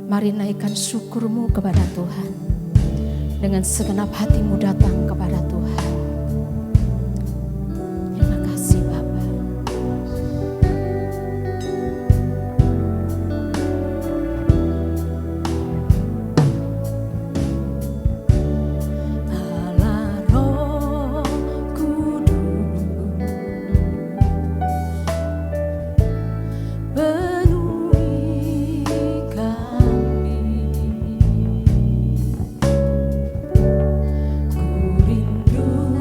Mari naikkan syukurmu kepada Tuhan. Dengan segenap hatimu datang kepada Tuhan. Terima kasih Bapa. Allah Roh Kudus, penuhi kami. Ku rindu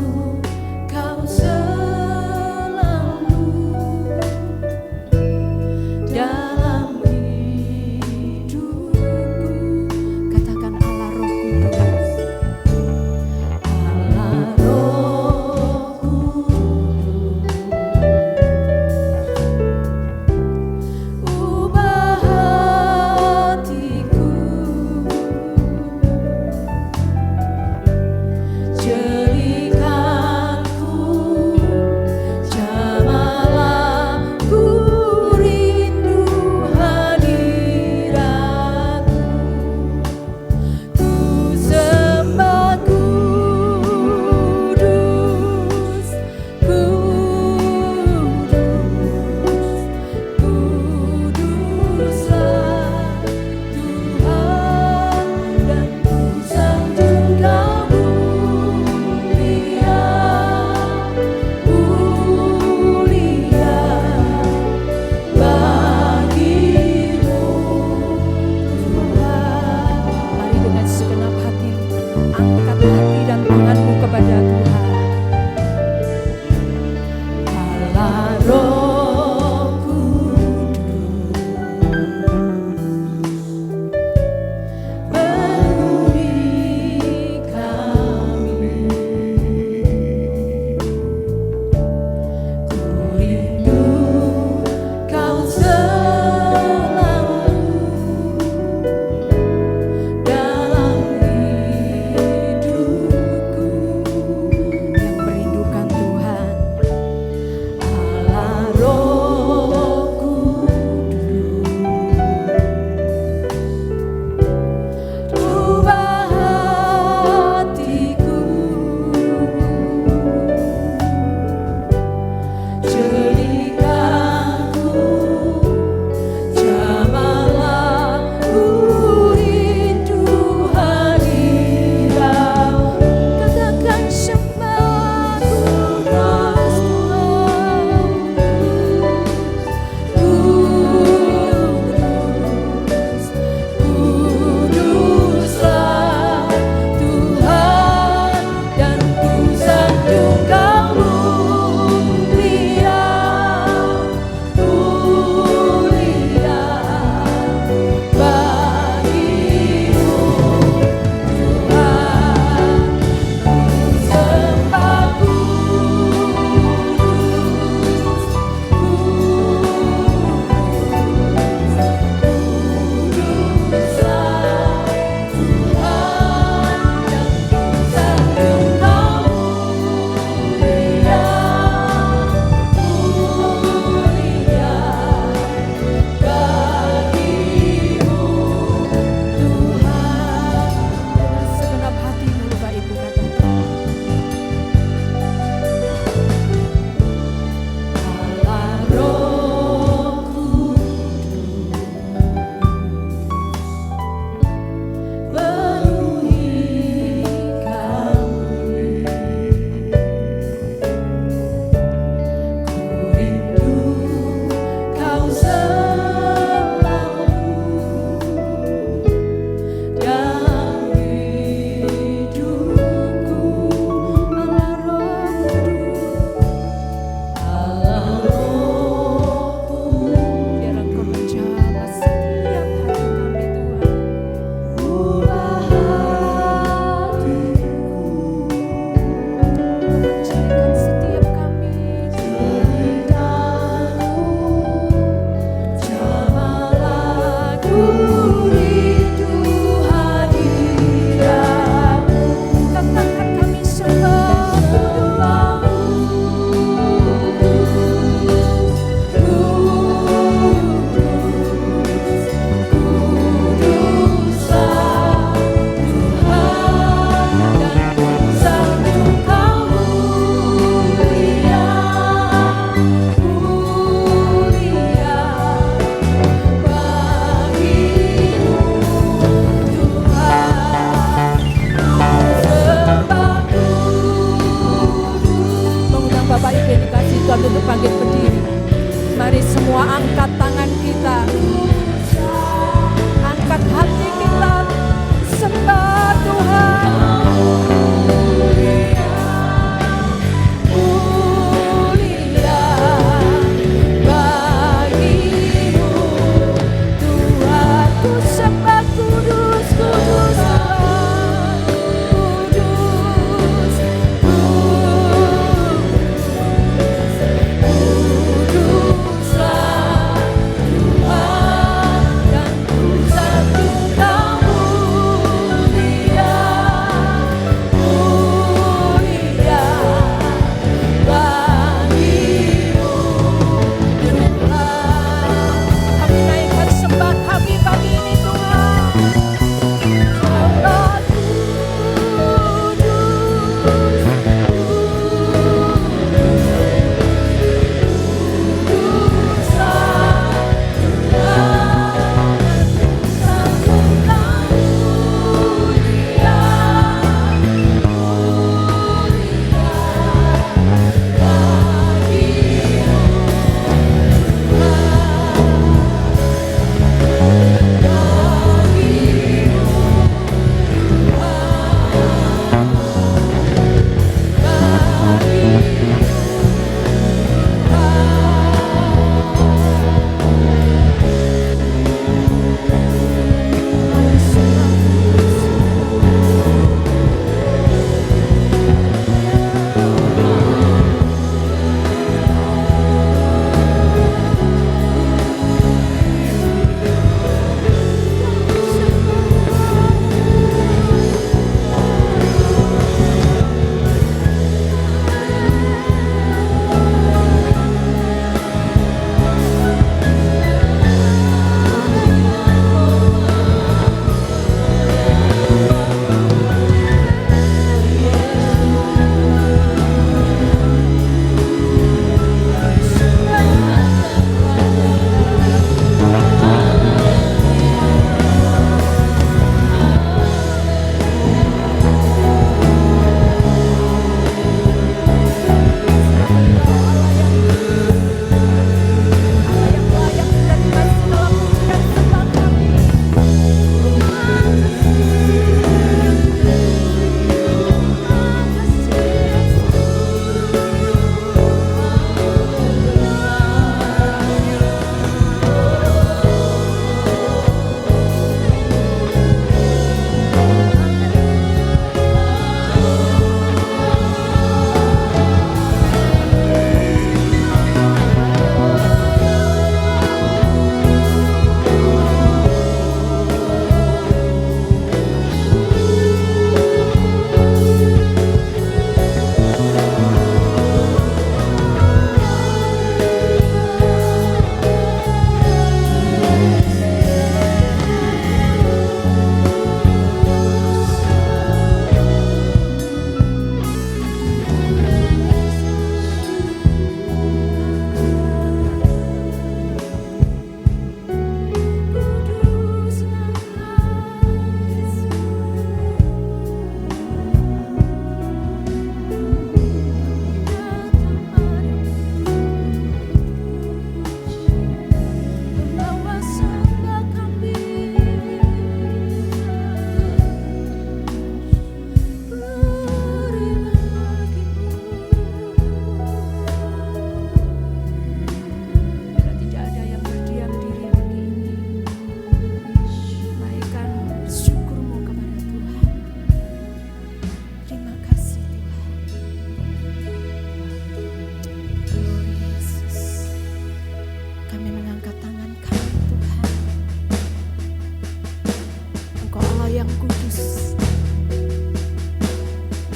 yang kudus.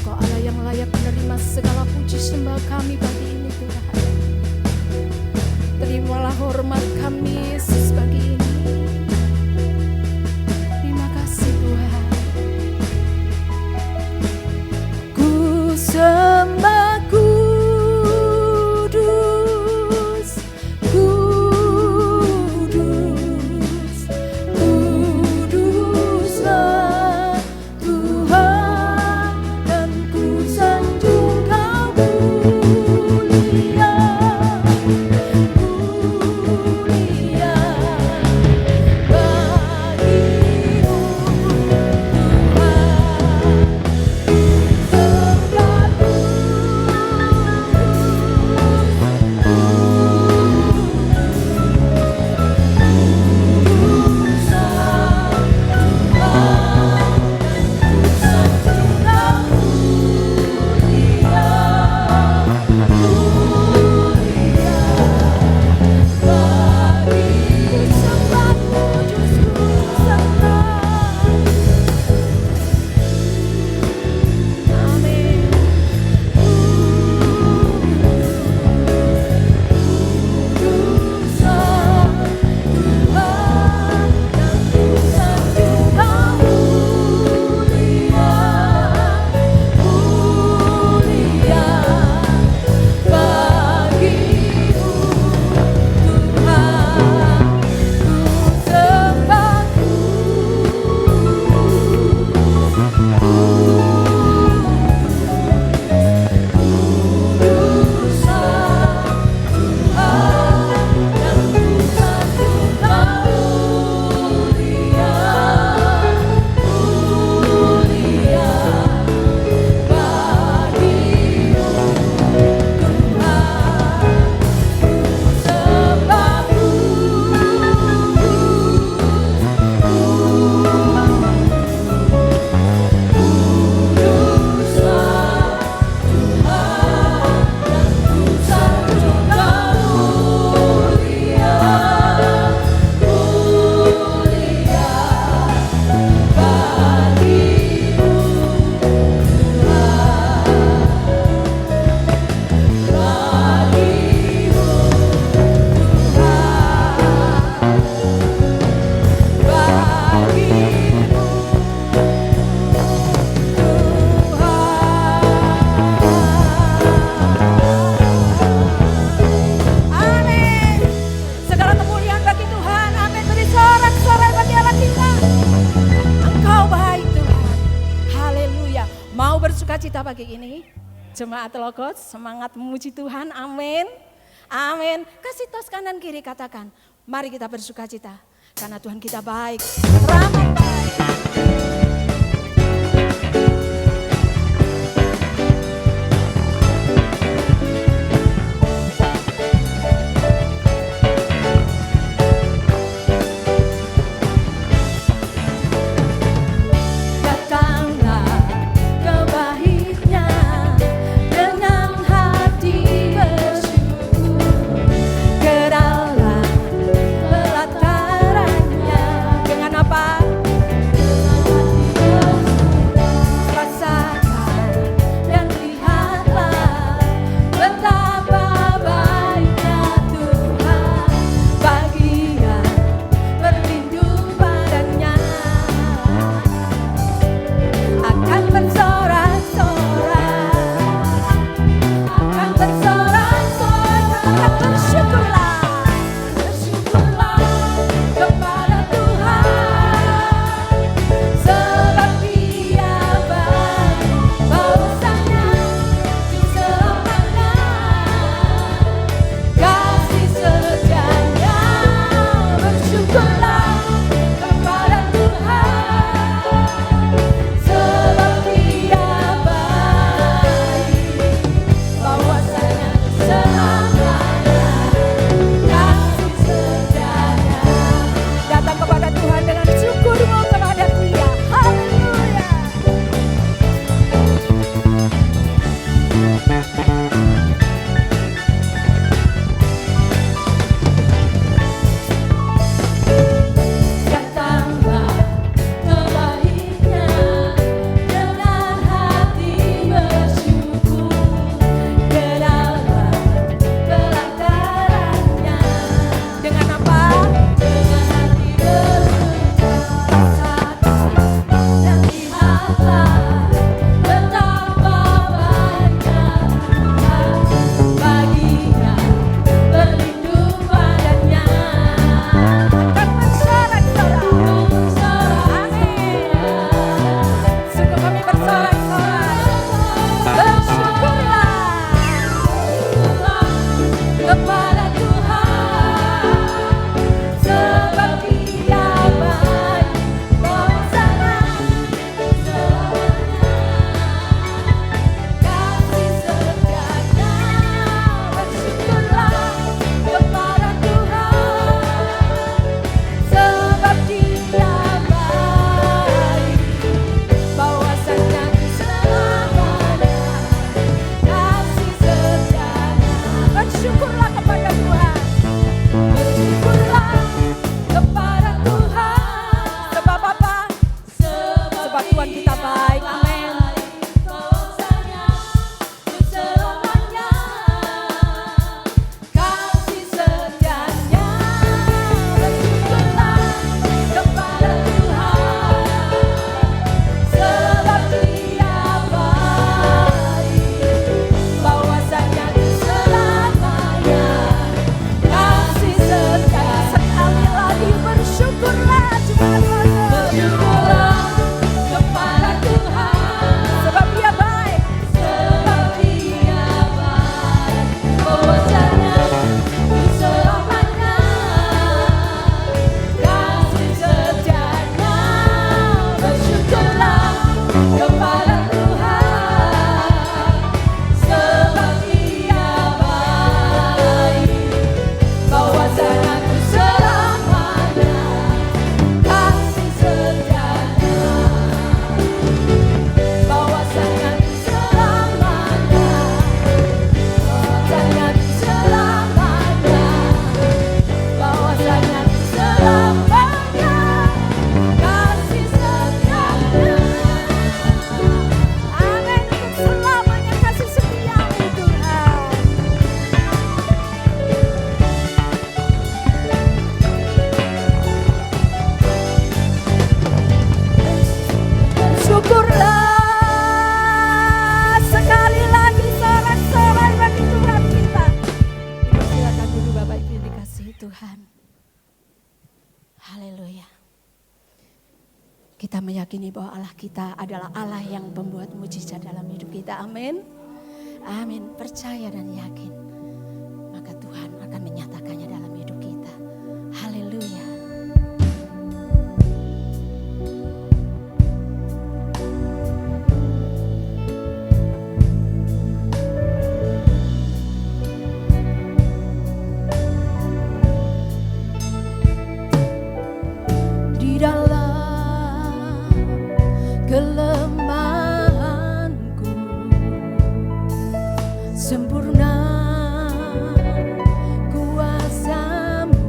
Engkau Allah yang layak menerima segala puji sembah kami pagi ini Tuhan. Terimalah hormat kami Yesus pagi ini. Terima kasih Tuhan. Ku sembah kudus, kudus, kuduslah Tuhan, dan ku sanjung Kau mulia, mulia bagimu sukacita pagi ini. Jemaat Logos semangat memuji Tuhan, amin. Amin. Kasih tos kanan kiri katakan, mari kita bersukacita karena Tuhan kita baik, teramat baik. Dengan apa? kepada Tuhan, sebab Dia baik, bahwasanya Ku selamanya kasih setianya, bahwasanya Ku selamanya, bahwasanya Ku selamanya, bahwasanya Ku selamanya kasih setianya. Amin, untuk selamanya kasih setiamu Tuhan. Syukurlah sekali lagi sorak-sorai bagi Tuhan kita. Silakan dulu Bapak Ibu yang dikasihi Tuhan. Haleluya. Kita meyakini bahwa Allah kita adalah Allah yang membuat mujizat dalam hidup kita. Amin. Amin. Percaya dan yakin. Maka Tuhan akan menyatakannya dalam hidup kita. Haleluya. Di dalam kelemahanku sempurna kuasa-Mu,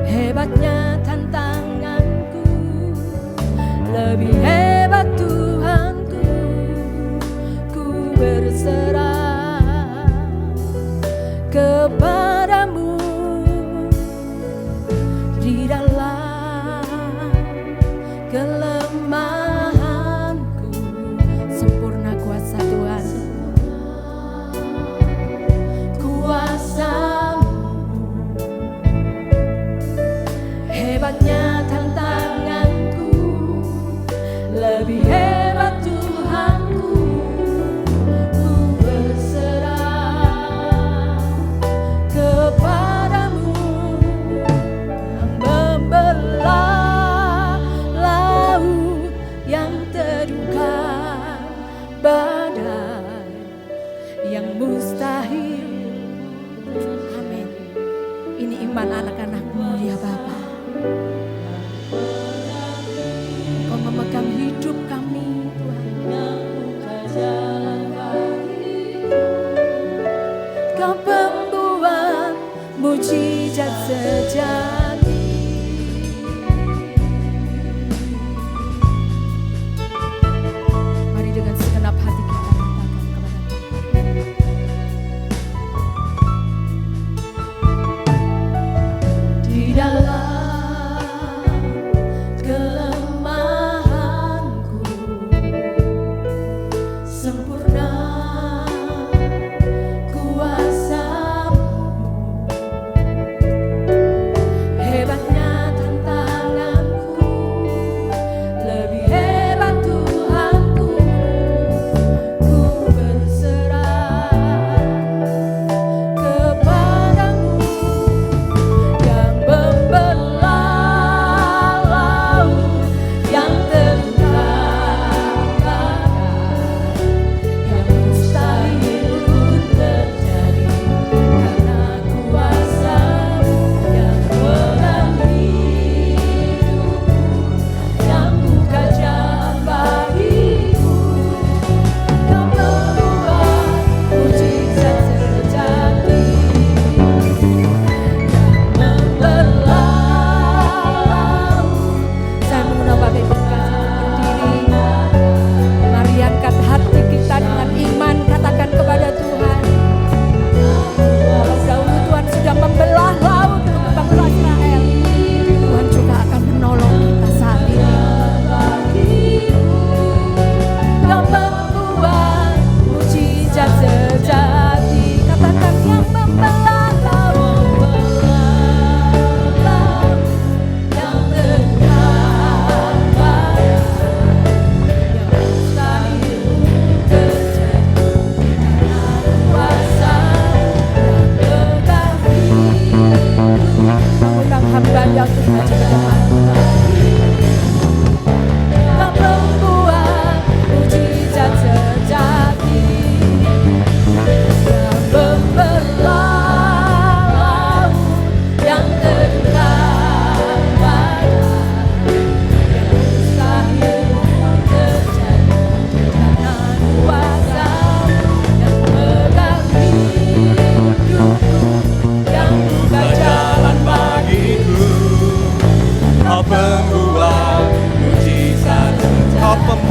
hebatnya tantanganku, lebih hebat Tuhanku, ku berserah kepada-Mu. Di dalam kelemahanku sempurna kuasa Tuhan, kuasa-Mu, hebatnya tantanganku, lebih hebat Tuhanku, ku berserah kepada-Mu. Membelah laut yang terduga, badai yang mustahil. Amin. Ini iman anak-anak-Mu ya Bapa. Kau memegang hidup kami Tuhan. Kau pembuat mujizat sejati. Mari dengan segenap hati kita katakan kepada Tuhan. Di dalam kelemahanku sempurna kuasa-Mu, hebatnya tantanganku, lebih hebat Tuhanku, ku berserah kepada-Mu. Yang membelah laut yang terduga, yang mustahil pun terjadi, karena kuasa-Mu yang mengambil yang buka jalan bagiku. Kau membuat mujizat sejati, membelah laut. Saya mengundang Bapak Ibu berdiri. Mari angkat hati kita dengan iman, katakan kepada Tuhan. Walau dahulu Tuhan sudah membelah laut untuk bangsa Israel, Tuhan juga akan menolong kita saat ini. Kau membuat mujizat sejati, katakan yang membelah laut yang terduga, badai yang mustahil terjadi, karena kuasa-Mu yang berkati. Mengundang hamba yang untuk maju ke depan.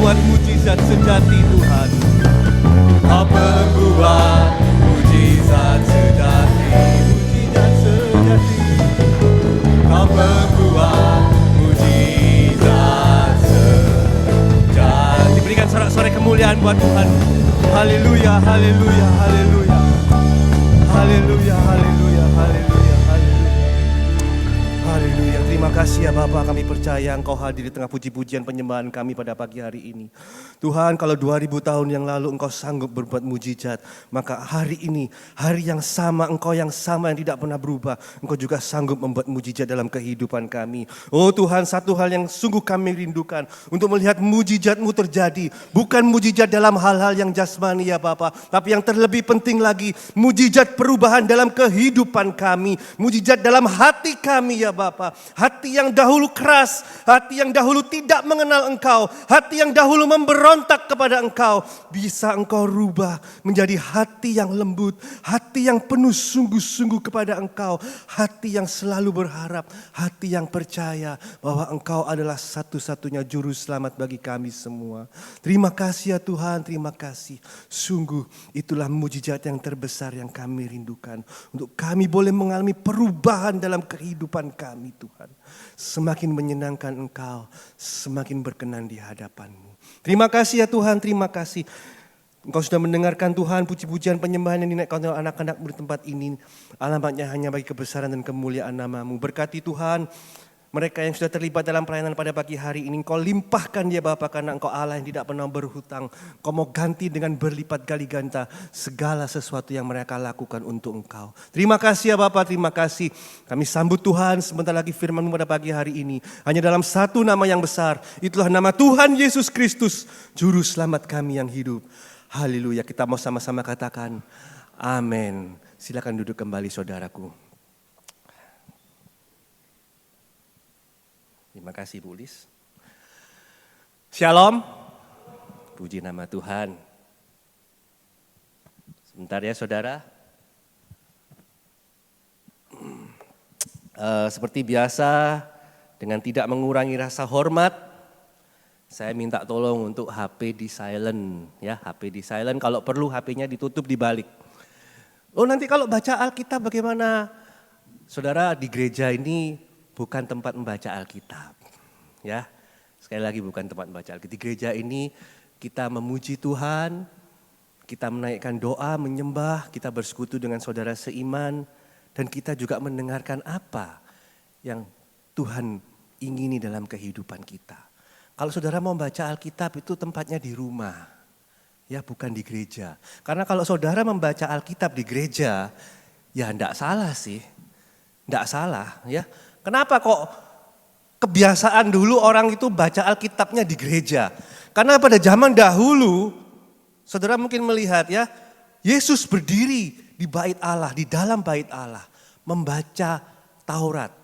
pembuat mujizat sejati Tuhan. Kau pembuat mujizat sejati, mujizat sejati. Kau pembuat mujizat sejati. Berikan sorak-sorai kemuliaan buat Tuhan. Haleluya, haleluya, haleluya. Haleluya, haleluya, haleluya, haleluya. Haleluya. Terima kasih ya Bapa, kami percaya Engkau hadir di tengah puji-pujian penyembahan kami pada pagi hari ini. Tuhan, kalau 2000 tahun yang lalu Engkau sanggup berbuat mujizat, maka hari ini, hari yang sama, Engkau yang sama yang tidak pernah berubah, Engkau juga sanggup membuat mujizat dalam kehidupan kami. Oh Tuhan, satu hal yang sungguh kami rindukan, untuk melihat mujizat-Mu terjadi. Bukan mujizat dalam hal-hal yang jasmani ya Bapa, tapi yang terlebih penting lagi, mujizat perubahan dalam kehidupan kami. Mujizat dalam hati kami ya Bapa. Hati yang dahulu keras, hati yang dahulu tidak mengenal Engkau, hati yang dahulu memberontak kepada Engkau, bisa Engkau rubah menjadi hati yang lembut, hati yang penuh sungguh-sungguh kepada Engkau, hati yang selalu berharap, hati yang percaya bahwa Engkau adalah satu-satunya juru selamat bagi kami semua. Terima kasih ya Tuhan, terima kasih. Sungguh itulah mujizat yang terbesar yang kami rindukan, untuk kami boleh mengalami perubahan dalam kehidupan kami Tuhan. Semakin menyenangkan Engkau, semakin berkenan di hadapan-Mu. Terima kasih ya Tuhan, terima kasih. Engkau sudah mendengarkan Tuhan puji-pujian penyembahan yang dinaikkan oleh anak-anak-Mu di tempat ini. Alamatnya hanya bagi kebesaran dan kemuliaan nama-Mu. Berkati Tuhan mereka yang sudah terlibat dalam pelayanan pada pagi hari ini. Engkau limpahkan dia Bapa, karena Engkau Allah yang tidak pernah berhutang. Engkau mau ganti dengan berlipat kali ganda segala sesuatu yang mereka lakukan untuk Engkau. Terima kasih ya Bapa, terima kasih. Kami sambut Tuhan sebentar lagi firman-Mu pada pagi hari ini. Hanya dalam satu nama yang besar, itulah nama Tuhan Yesus Kristus, Juru Selamat kami yang hidup. Haleluya, kita mau sama-sama katakan amin. Silakan duduk kembali saudaraku. Terima kasih Bu Lis. Shalom. Puji nama Tuhan. Sebentar ya saudara. Seperti biasa, dengan tidak mengurangi rasa hormat, saya minta tolong untuk HP di silent. Ya, HP di silent, kalau perlu HP-nya ditutup dibalik. Oh nanti kalau baca Alkitab bagaimana? Saudara, di gereja ini bukan tempat membaca Alkitab. Ya, sekali lagi bukan tempat membaca Alkitab. Di gereja ini kita memuji Tuhan, kita menaikkan doa, menyembah, kita bersekutu dengan saudara seiman, dan kita juga mendengarkan apa yang Tuhan ingini dalam kehidupan kita. Kalau saudara mau baca Alkitab itu tempatnya di rumah, ya bukan di gereja. Karena kalau saudara membaca Alkitab di gereja, ya enggak salah sih, enggak salah ya. Kenapa kok kebiasaan dulu orang itu baca Alkitabnya di gereja? Karena pada zaman dahulu, saudara mungkin melihat ya, Yesus berdiri di bait Allah, di dalam bait Allah, membaca Taurat.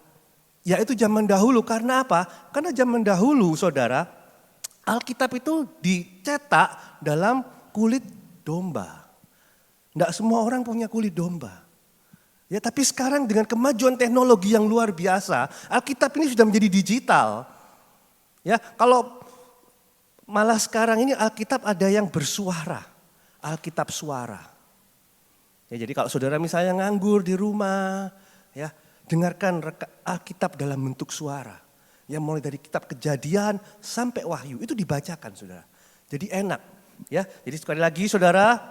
Ya itu zaman dahulu, karena apa? Karena zaman dahulu saudara, Alkitab itu dicetak dalam kulit domba. Tidak semua orang punya kulit domba. Ya, tapi sekarang dengan kemajuan teknologi yang luar biasa, Alkitab ini sudah menjadi digital. Ya, kalau malah sekarang ini Alkitab ada yang bersuara, Alkitab suara. Ya, jadi kalau saudara misalnya nganggur di rumah, ya dengarkan Alkitab dalam bentuk suara. Ya, mulai dari kitab Kejadian sampai Wahyu itu dibacakan saudara. Jadi enak. Ya, jadi sekali lagi saudara,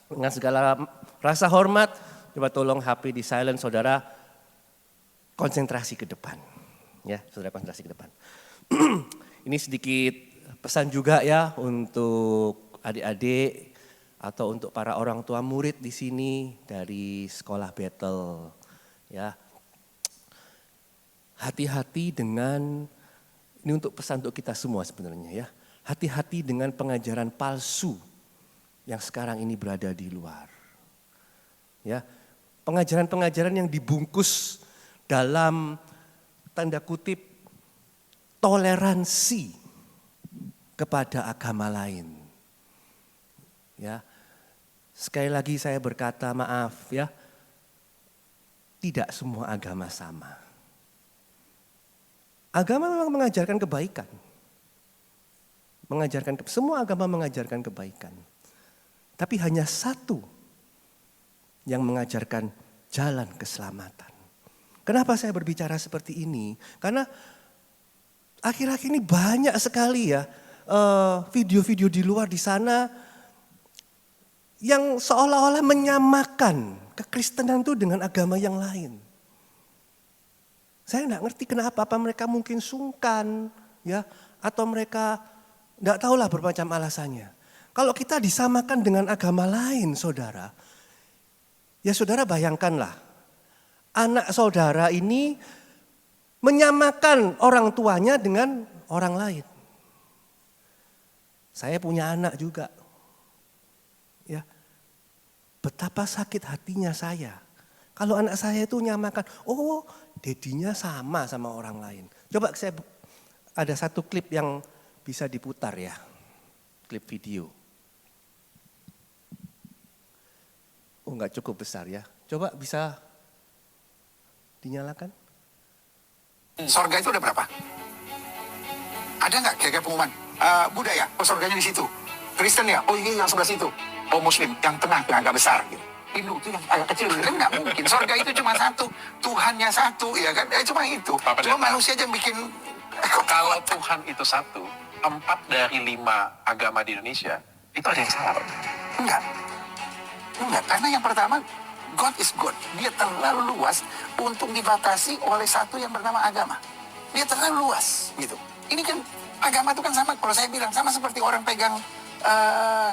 dengan segala rasa hormat, coba tolong HP di silent saudara, konsentrasi ke depan. Ya, saudara konsentrasi ke depan. Ini sedikit pesan juga ya untuk adik-adik atau untuk para orang tua murid di sini dari sekolah Bethel. Ya, hati-hati dengan, ini untuk pesan untuk kita semua sebenarnya ya. Hati-hati dengan pengajaran palsu yang sekarang ini berada di luar. Ya, pengajaran-pengajaran yang dibungkus dalam tanda kutip toleransi kepada agama lain. Ya, sekali lagi saya berkata maaf ya, tidak semua agama sama. Agama memang mengajarkan kebaikan. Semua agama mengajarkan kebaikan. Tapi hanya satu yang mengajarkan jalan keselamatan. Kenapa saya berbicara seperti ini? Karena akhir-akhir ini banyak sekali ya video-video di luar di sana yang seolah-olah menyamakan kekristenan itu dengan agama yang lain. Saya nggak ngerti kenapa, apa mereka mungkin sungkan ya, atau mereka nggak tahulah bermacam alasannya. Kalau kita disamakan dengan agama lain saudara, ya saudara bayangkanlah, anak saudara ini menyamakan orang tuanya dengan orang lain. Saya punya anak juga. Ya. Betapa sakit hatinya saya. Kalau anak saya itu nyamakan, oh dedinya sama orang lain. Coba saya ada satu klip yang bisa diputar ya. Klip video. Oh enggak cukup besar ya. Coba bisa dinyalakan. Sorga itu ada berapa? Ada nggak kira-kira pengumuman? Buddha ya, oh sorganya di situ. Kristen ya, oh ini yang sebelah situ. Oh Muslim, yang tengah yang agak besar gitu. Hindu itu yang agak kecil, kan nggak mungkin. Sorga itu cuma satu, Tuhannya satu, ya kan? Cuma itu. Cuma manusia aja yang bikin. Kalau Tuhan itu satu, 4 dari 5 agama di Indonesia itu ada yang salah. Enggak, karena yang pertama God is God. Dia terlalu luas untuk dibatasi oleh satu yang bernama agama. Dia terlalu luas gitu. Ini kan agama itu kan sama, kalau saya bilang sama seperti orang pegang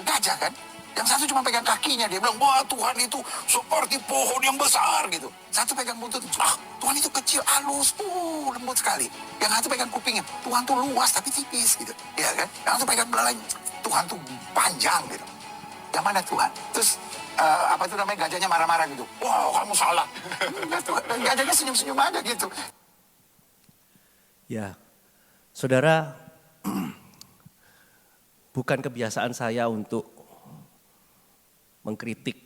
gajah kan. Yang satu cuma pegang kakinya, dia bilang, wah Tuhan itu seperti pohon yang besar gitu. Satu pegang buntut, Tuhan itu kecil, halus, lembut sekali. Yang satu pegang kupingnya, Tuhan tuh luas tapi tipis gitu. Ya kan? Yang satu pegang belalainya, Tuhan tuh panjang gitu. Yang mana Tuhan? Terus apa itu namanya, gajahnya marah-marah gitu. Wow, kamu salah. Gajahnya senyum-senyum aja gitu. Ya, saudara, bukan kebiasaan saya untuk mengkritik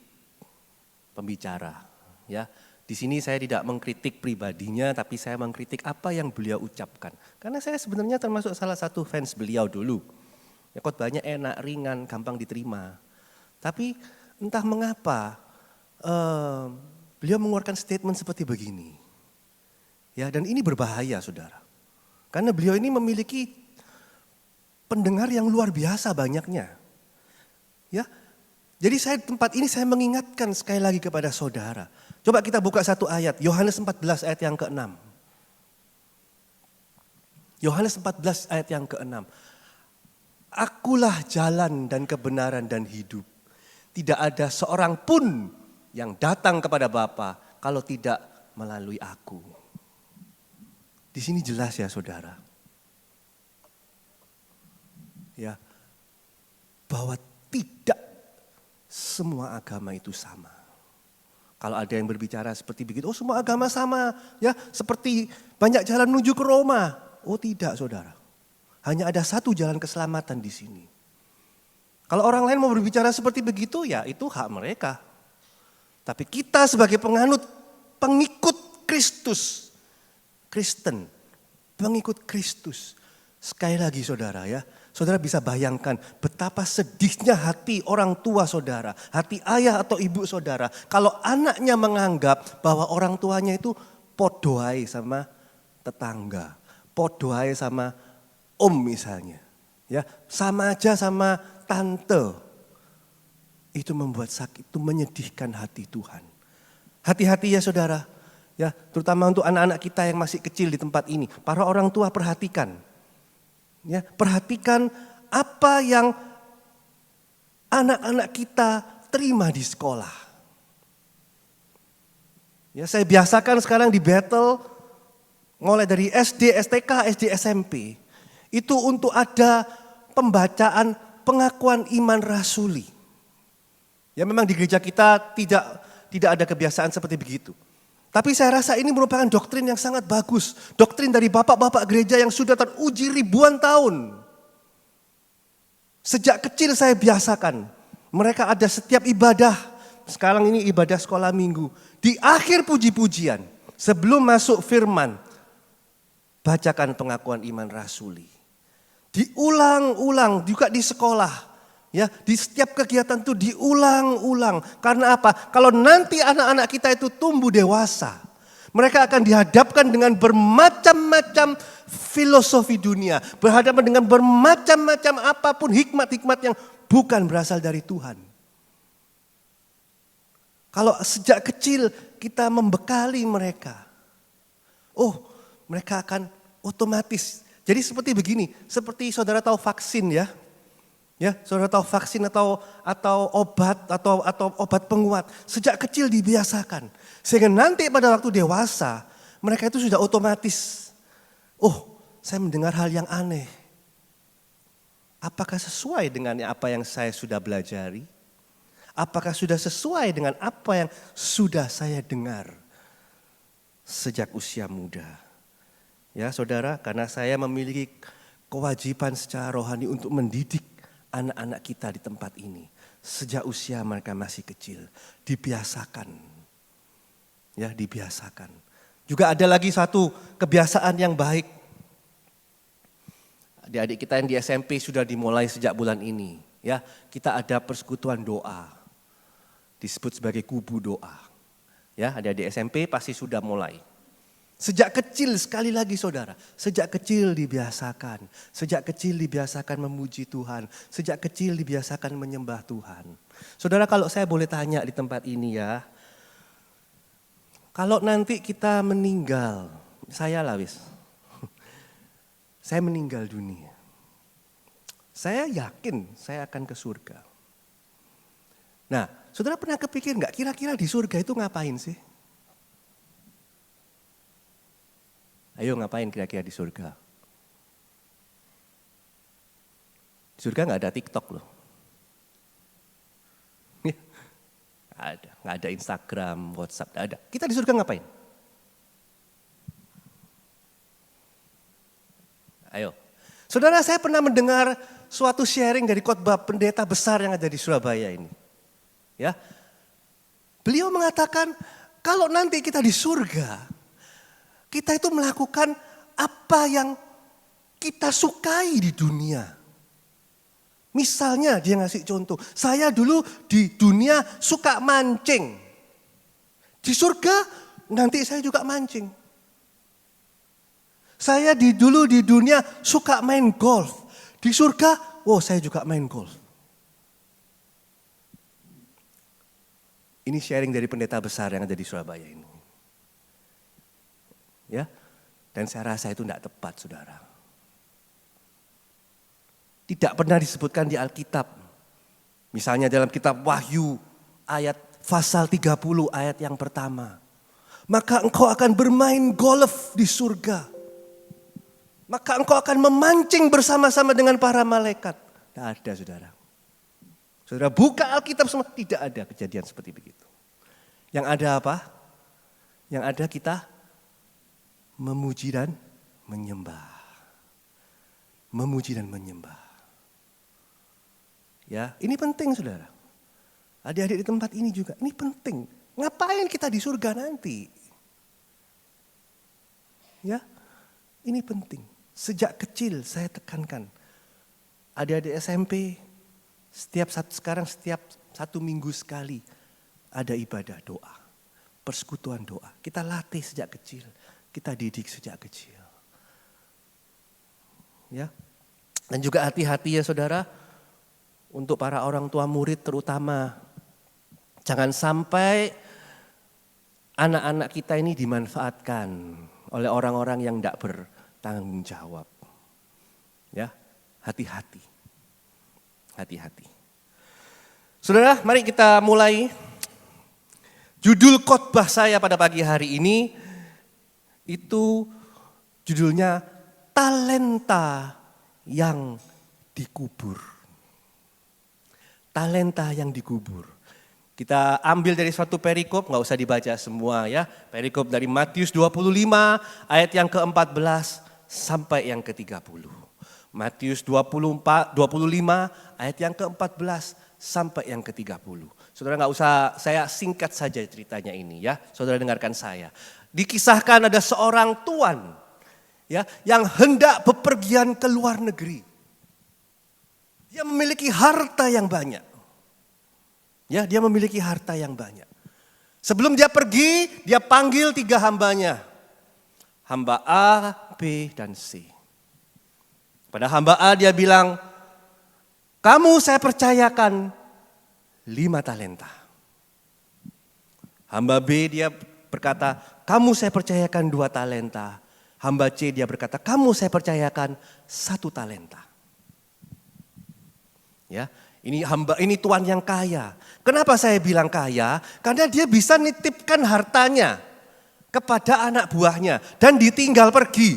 pembicara. Ya, di sini saya tidak mengkritik pribadinya, tapi saya mengkritik apa yang beliau ucapkan. Karena saya sebenarnya termasuk salah satu fans beliau dulu. Ya, khotbahnya enak, ringan, gampang diterima. Tapi entah mengapa beliau mengeluarkan statement seperti begini. Ya, dan ini berbahaya, saudara. Karena beliau ini memiliki pendengar yang luar biasa banyaknya. Ya, jadi tempat ini saya mengingatkan sekali lagi kepada saudara. Coba kita buka satu ayat, Yohanes 14 ayat yang ke-6. Yohanes 14 ayat yang ke-6. Akulah jalan dan kebenaran dan hidup. Tidak ada seorang pun yang datang kepada Bapa kalau tidak melalui aku. Di sini jelas ya saudara. Ya, bahwa tidak semua agama itu sama. Kalau ada yang berbicara seperti begitu, oh semua agama sama, ya seperti banyak jalan menuju ke Roma. Oh tidak saudara, hanya ada satu jalan keselamatan di sini. Kalau orang lain mau berbicara seperti begitu, ya itu hak mereka. Tapi kita sebagai pengikut Kristus, Kristen, pengikut Kristus. Sekali lagi saudara ya, saudara bisa bayangkan betapa sedihnya hati orang tua saudara, hati ayah atau ibu saudara. Kalau anaknya menganggap bahwa orang tuanya itu podoai sama tetangga, podoai sama om misalnya. Ya, sama aja sama tante. Itu membuat sakit, itu menyedihkan hati Tuhan. Hati-hati ya saudara, ya terutama untuk anak-anak kita yang masih kecil di tempat ini. Para orang tua perhatikan. Ya, perhatikan apa yang anak-anak kita terima di sekolah. Ya, saya biasakan sekarang di battle mulai dari SD, STK, SD, SMP. Itu untuk ada pembacaan pengakuan iman rasuli. Ya memang di gereja kita tidak ada kebiasaan seperti begitu. Tapi saya rasa ini merupakan doktrin yang sangat bagus. Doktrin dari bapak-bapak gereja yang sudah teruji ribuan tahun. Sejak kecil saya biasakan. Mereka ada setiap ibadah. Sekarang ini ibadah sekolah minggu. Di akhir puji-pujian, sebelum masuk firman, bacakan pengakuan iman rasuli. Diulang-ulang juga di sekolah. Ya, di setiap kegiatan itu diulang-ulang. Karena apa? Kalau nanti anak-anak kita itu tumbuh dewasa, mereka akan dihadapkan dengan bermacam-macam filosofi dunia, berhadapan dengan bermacam-macam apapun hikmat-hikmat yang bukan berasal dari Tuhan. Kalau sejak kecil kita membekali mereka, mereka akan otomatis. Jadi seperti begini, seperti saudara tahu vaksin ya. Ya, saudara tahu vaksin atau obat atau obat penguat. Sejak kecil dibiasakan. Sehingga nanti pada waktu dewasa, mereka itu sudah otomatis. Saya mendengar hal yang aneh. Apakah sesuai dengan apa yang saya sudah belajari? Apakah sudah sesuai dengan apa yang sudah saya dengar sejak usia muda? Ya saudara, karena saya memiliki kewajiban secara rohani untuk mendidik anak-anak kita di tempat ini. Sejak usia mereka masih kecil. Dibiasakan. Ya, dibiasakan. Juga ada lagi satu kebiasaan yang baik. Adik-adik kita yang di SMP sudah dimulai sejak bulan ini. Ya, kita ada persekutuan doa. Disebut sebagai kubu doa. Ya, adik-adik SMP pasti sudah mulai. Sejak kecil sekali lagi saudara, sejak kecil dibiasakan. Sejak kecil dibiasakan memuji Tuhan. Sejak kecil dibiasakan menyembah Tuhan. Saudara, kalau saya boleh tanya di tempat ini ya. Kalau nanti kita meninggal, saya lah wis. Saya meninggal dunia. Saya yakin saya akan ke surga. Nah, saudara pernah kepikir nggak kira-kira di surga itu ngapain sih? Ayo ngapain kira-kira di surga? Di surga gak ada TikTok loh. Gak ada Instagram, WhatsApp, gak ada. Kita di surga ngapain? Ayo. Saudara, saya pernah mendengar suatu sharing dari khotbah pendeta besar yang ada di Surabaya ini. Ya, beliau mengatakan kalau nanti kita di surga, kita itu melakukan apa yang kita sukai di dunia. Misalnya dia ngasih contoh, saya dulu di dunia suka mancing. Di surga nanti saya juga mancing. Saya dulu di dunia suka main golf. Di surga, saya juga main golf. Ini sharing dari pendeta besar yang ada di Surabaya ini. Ya, dan saya rasa itu tidak tepat saudara. Tidak pernah disebutkan di Alkitab. Misalnya dalam kitab Wahyu ayat pasal 30 ayat yang pertama. Maka engkau akan bermain golf di surga. Maka engkau akan memancing bersama-sama dengan para malaikat. Tidak ada saudara. Saudara buka Alkitab semua, tidak ada kejadian seperti begitu. Yang ada apa? Yang ada kita memuji dan menyembah. Memuji dan menyembah. Ya, ini penting saudara. Adik-adik di tempat ini juga, ini penting. Ngapain kita di surga nanti? Ya, ini penting. Sejak kecil saya tekankan. Adik-adik SMP, setiap satu minggu sekali ada ibadah doa. Persekutuan doa. Kita latih sejak kecil. Kita didik sejak kecil. Ya. Dan juga hati-hati ya saudara, untuk para orang tua murid terutama. Jangan sampai anak-anak kita ini dimanfaatkan oleh orang-orang yang tidak bertanggung jawab. Ya, hati-hati. Hati-hati. Saudara, mari kita mulai. Judul khotbah saya pada pagi hari ini itu judulnya talenta yang dikubur. Talenta yang dikubur. Kita ambil dari suatu perikop, nggak usah dibaca semua ya. Perikop dari Matius 25 ayat yang ke-14 sampai yang ke-30. Matius 25 ayat yang ke-14 sampai yang ke-30. Saudara nggak usah, saya singkat saja ceritanya ini ya. Saudara dengarkan saya. Dikisahkan ada seorang tuan ya yang hendak bepergian ke luar negeri. Dia memiliki harta yang banyak. Ya, dia memiliki harta yang banyak. Sebelum dia pergi, dia panggil 3 hambanya. Hamba A, B, dan C. Pada hamba A dia bilang, kamu saya percayakan 5 talenta. Hamba B dia berkata, kamu saya percayakan 2 talenta. Hamba C dia berkata, kamu saya percayakan 1 talenta. Ya, ini tuan yang kaya. Kenapa saya bilang kaya? Karena dia bisa nitipkan hartanya kepada anak buahnya dan ditinggal pergi.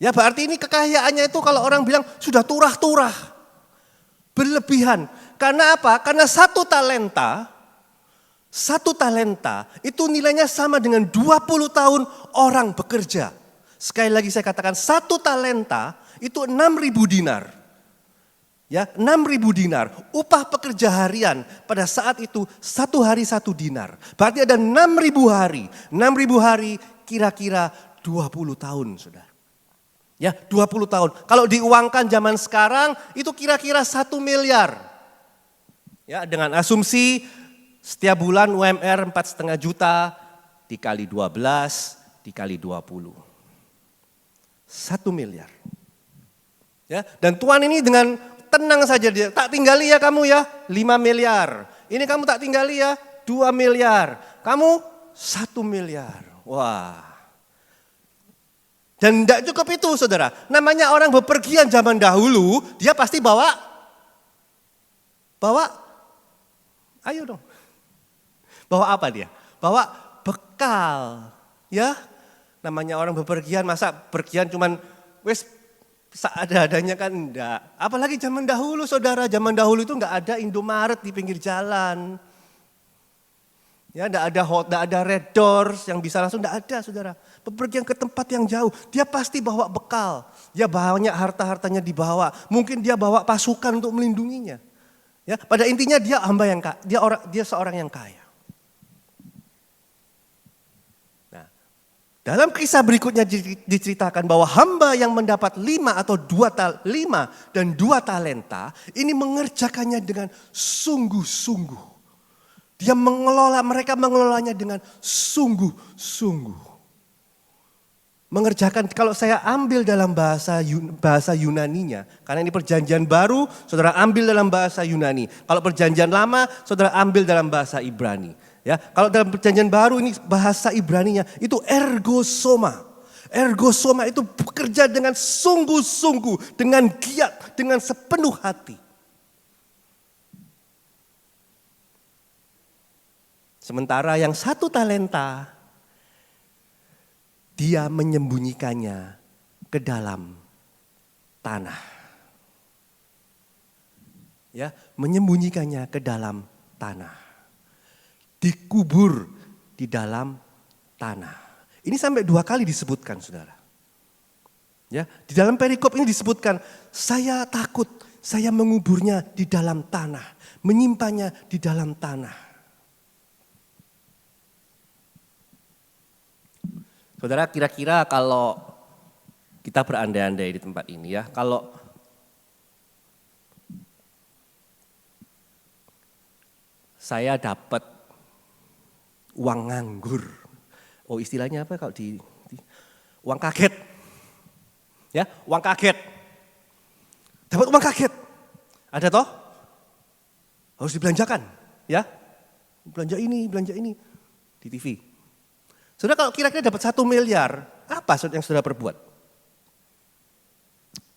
Ya, berarti ini kekayaannya itu kalau orang bilang sudah turah-turah. Berlebihan. Karena apa? Karena 1 talenta itu nilainya sama dengan 20 tahun orang bekerja. Sekali lagi saya katakan 1 talenta itu 6.000 dinar. Ya, 6.000 dinar. Upah pekerja harian pada saat itu 1 hari 1 dinar. Berarti ada 6.000 hari. 6.000 hari kira-kira 20 tahun, Saudara. Ya, 20 tahun. Kalau diuangkan zaman sekarang itu kira-kira 1 miliar. Ya, dengan asumsi setiap bulan UMR 4,5 juta dikali 12 dikali 20. 1 miliar. Ya, dan tuan ini dengan tenang saja dia, tak tinggali ya kamu ya 5 miliar. Ini kamu tak tinggali ya 2 miliar. Kamu 1 miliar. Wah. Dan tidak cukup itu, Saudara. Namanya orang bepergian zaman dahulu, dia pasti bawa, ayo dong. Bawa apa dia? Bawa bekal. Ya, namanya orang bepergian, masa pergian cuman wes seadanya kan enggak. Apalagi zaman dahulu, Saudara. Zaman dahulu itu enggak ada Indomaret di pinggir jalan. Ya, enggak ada Red Doors yang bisa langsung, enggak ada, Saudara. Bepergian ke tempat yang jauh, dia pasti bawa bekal. Dia banyak harta-hartanya dibawa. Mungkin dia bawa pasukan untuk melindunginya. Ya, pada intinya dia dia seorang yang kaya. Dalam kisah berikutnya diceritakan bahwa hamba yang mendapat 5 dan 2 talenta ini mengerjakannya dengan sungguh-sungguh. Mereka mengelolanya dengan sungguh-sungguh. Mengerjakan, kalau saya ambil dalam bahasa Yunaninya, karena ini perjanjian baru, Saudara ambil dalam bahasa Yunani. Kalau perjanjian lama, Saudara ambil dalam bahasa Ibrani. Ya, kalau dalam perjanjian baru ini bahasa Ibraninya itu ergosoma. Ergosoma itu bekerja dengan sungguh-sungguh, dengan giat, dengan sepenuh hati. Sementara yang 1 talenta, dia menyembunyikannya ke dalam tanah. Ya, menyembunyikannya ke dalam tanah. Dikubur di dalam tanah. Ini sampai 2 kali disebutkan, Saudara. Ya, di dalam perikop ini disebutkan, saya takut, saya menguburnya di dalam tanah, menyimpannya di dalam tanah. Saudara, kira-kira kalau kita berandai-andai di tempat ini ya, kalau saya dapat uang nganggur. Oh, istilahnya apa kalau uang kaget. Ya, uang kaget. Dapat uang kaget. Ada toh? Harus dibelanjakan, ya. Belanja ini di TV. Saudara, kalau kira-kira dapat 1 miliar, apa yang saudara perbuat?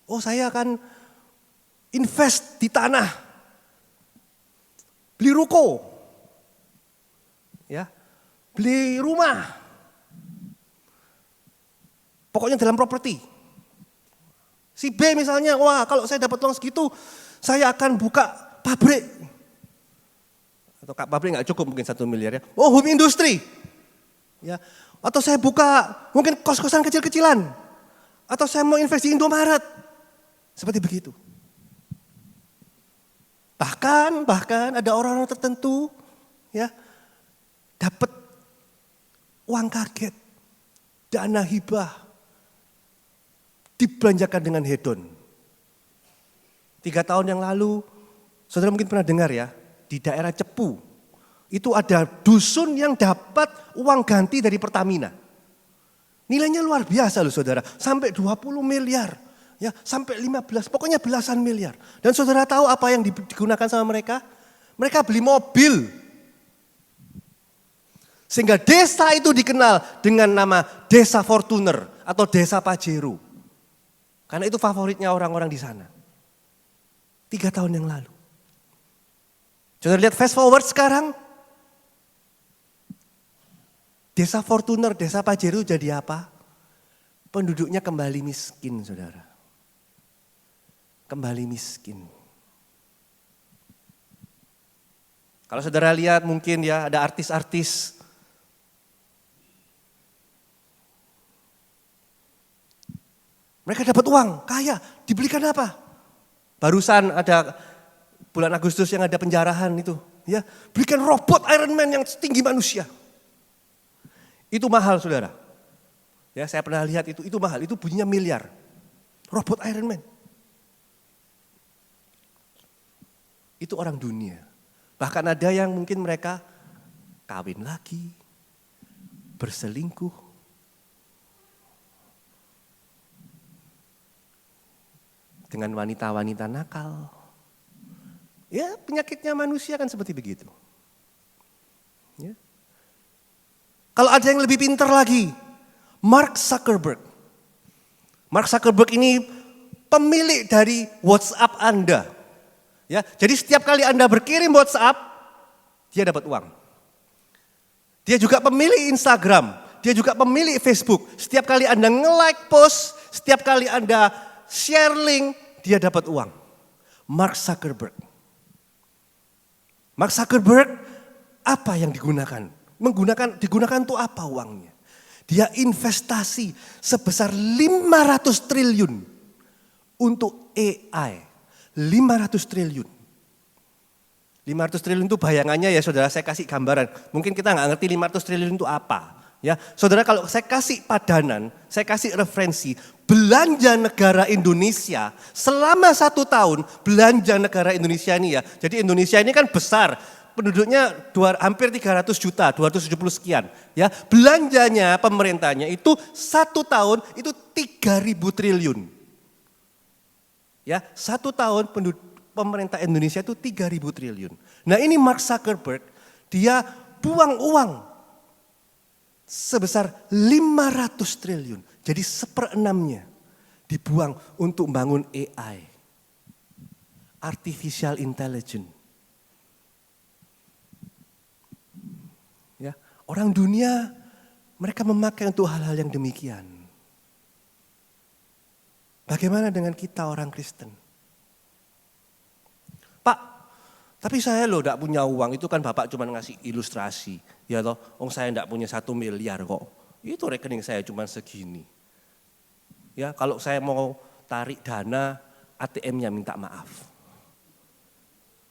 Oh, saya akan invest di tanah. Beli ruko. Ya. Beli rumah. Pokoknya dalam properti. Si B misalnya, wah kalau saya dapat uang segitu, saya akan buka pabrik. Atau pabrik nggak cukup mungkin 1 miliar ya. Oh, home industry. Ya. Atau saya buka mungkin kos-kosan kecil-kecilan. Atau saya mau invest di Indomaret. Seperti begitu. Bahkan ada orang-orang tertentu ya dapat uang kaget, dana hibah, dibelanjakan dengan hedon. 3 tahun yang lalu, saudara mungkin pernah dengar ya, di daerah Cepu, itu ada dusun yang dapat uang ganti dari Pertamina. Nilainya luar biasa loh saudara, sampai 20 miliar, ya sampai 15, pokoknya belasan miliar. Dan saudara tahu apa yang digunakan sama mereka? Mereka beli mobil. Sehingga desa itu dikenal dengan nama Desa Fortuner atau Desa Pajero. Karena itu favoritnya orang-orang di sana. 3 tahun yang lalu. Saudara lihat fast forward sekarang. Desa Fortuner, Desa Pajero jadi apa? Penduduknya kembali miskin, saudara. Kembali miskin. Kalau saudara lihat mungkin ya ada artis-artis. Mereka dapat uang, kaya, dibelikan apa? Barusan ada bulan Agustus yang ada penjarahan itu, ya, belikan robot Iron Man yang setinggi manusia. Itu mahal, saudara. Ya, saya pernah lihat itu mahal, itu bunyinya miliar. Robot Iron Man. Itu orang dunia. Bahkan ada yang mungkin mereka kawin lagi, berselingkuh. Dengan wanita-wanita nakal. Ya, penyakitnya manusia kan seperti begitu. Ya. Kalau ada yang lebih pintar lagi, Mark Zuckerberg. Mark Zuckerberg ini pemilik dari WhatsApp Anda. Ya, jadi setiap kali Anda berkirim WhatsApp, dia dapat uang. Dia juga pemilik Instagram, dia juga pemilik Facebook. Setiap kali Anda nge-like post, setiap kali Anda share link, dia dapat uang. Mark Zuckerberg. Mark Zuckerberg, apa yang digunakan? Digunakan untuk apa uangnya? Dia investasi sebesar 500 triliun untuk AI. 500 triliun. 500 triliun itu bayangannya ya saudara, saya kasih gambaran. Mungkin kita nggak ngerti 500 triliun itu apa. Ya, saudara, kalau saya kasih padanan, saya kasih referensi, belanja negara Indonesia selama 1 tahun, belanja negara Indonesia ini ya. Jadi Indonesia ini kan besar, penduduknya hampir 300 juta, 270 sekian. Ya, belanjanya pemerintahnya itu 1 tahun itu 3.000 triliun. Ya, 1 tahun pemerintah Indonesia itu 3.000 triliun. Nah, ini Mark Zuckerberg, dia buang uang sebesar 500 triliun. Jadi 1/6-nya dibuang untuk membangun AI. Artificial Intelligence. Ya, orang dunia mereka memakai untuk hal-hal yang demikian. Bagaimana dengan kita orang Kristen? Pak, tapi saya loh enggak punya uang, itu kan Bapak cuma ngasih ilustrasi. Ya toh, saya enggak punya 1 miliar kok. Itu rekening saya cuma segini. Ya, kalau saya mau tarik dana, ATM-nya minta maaf.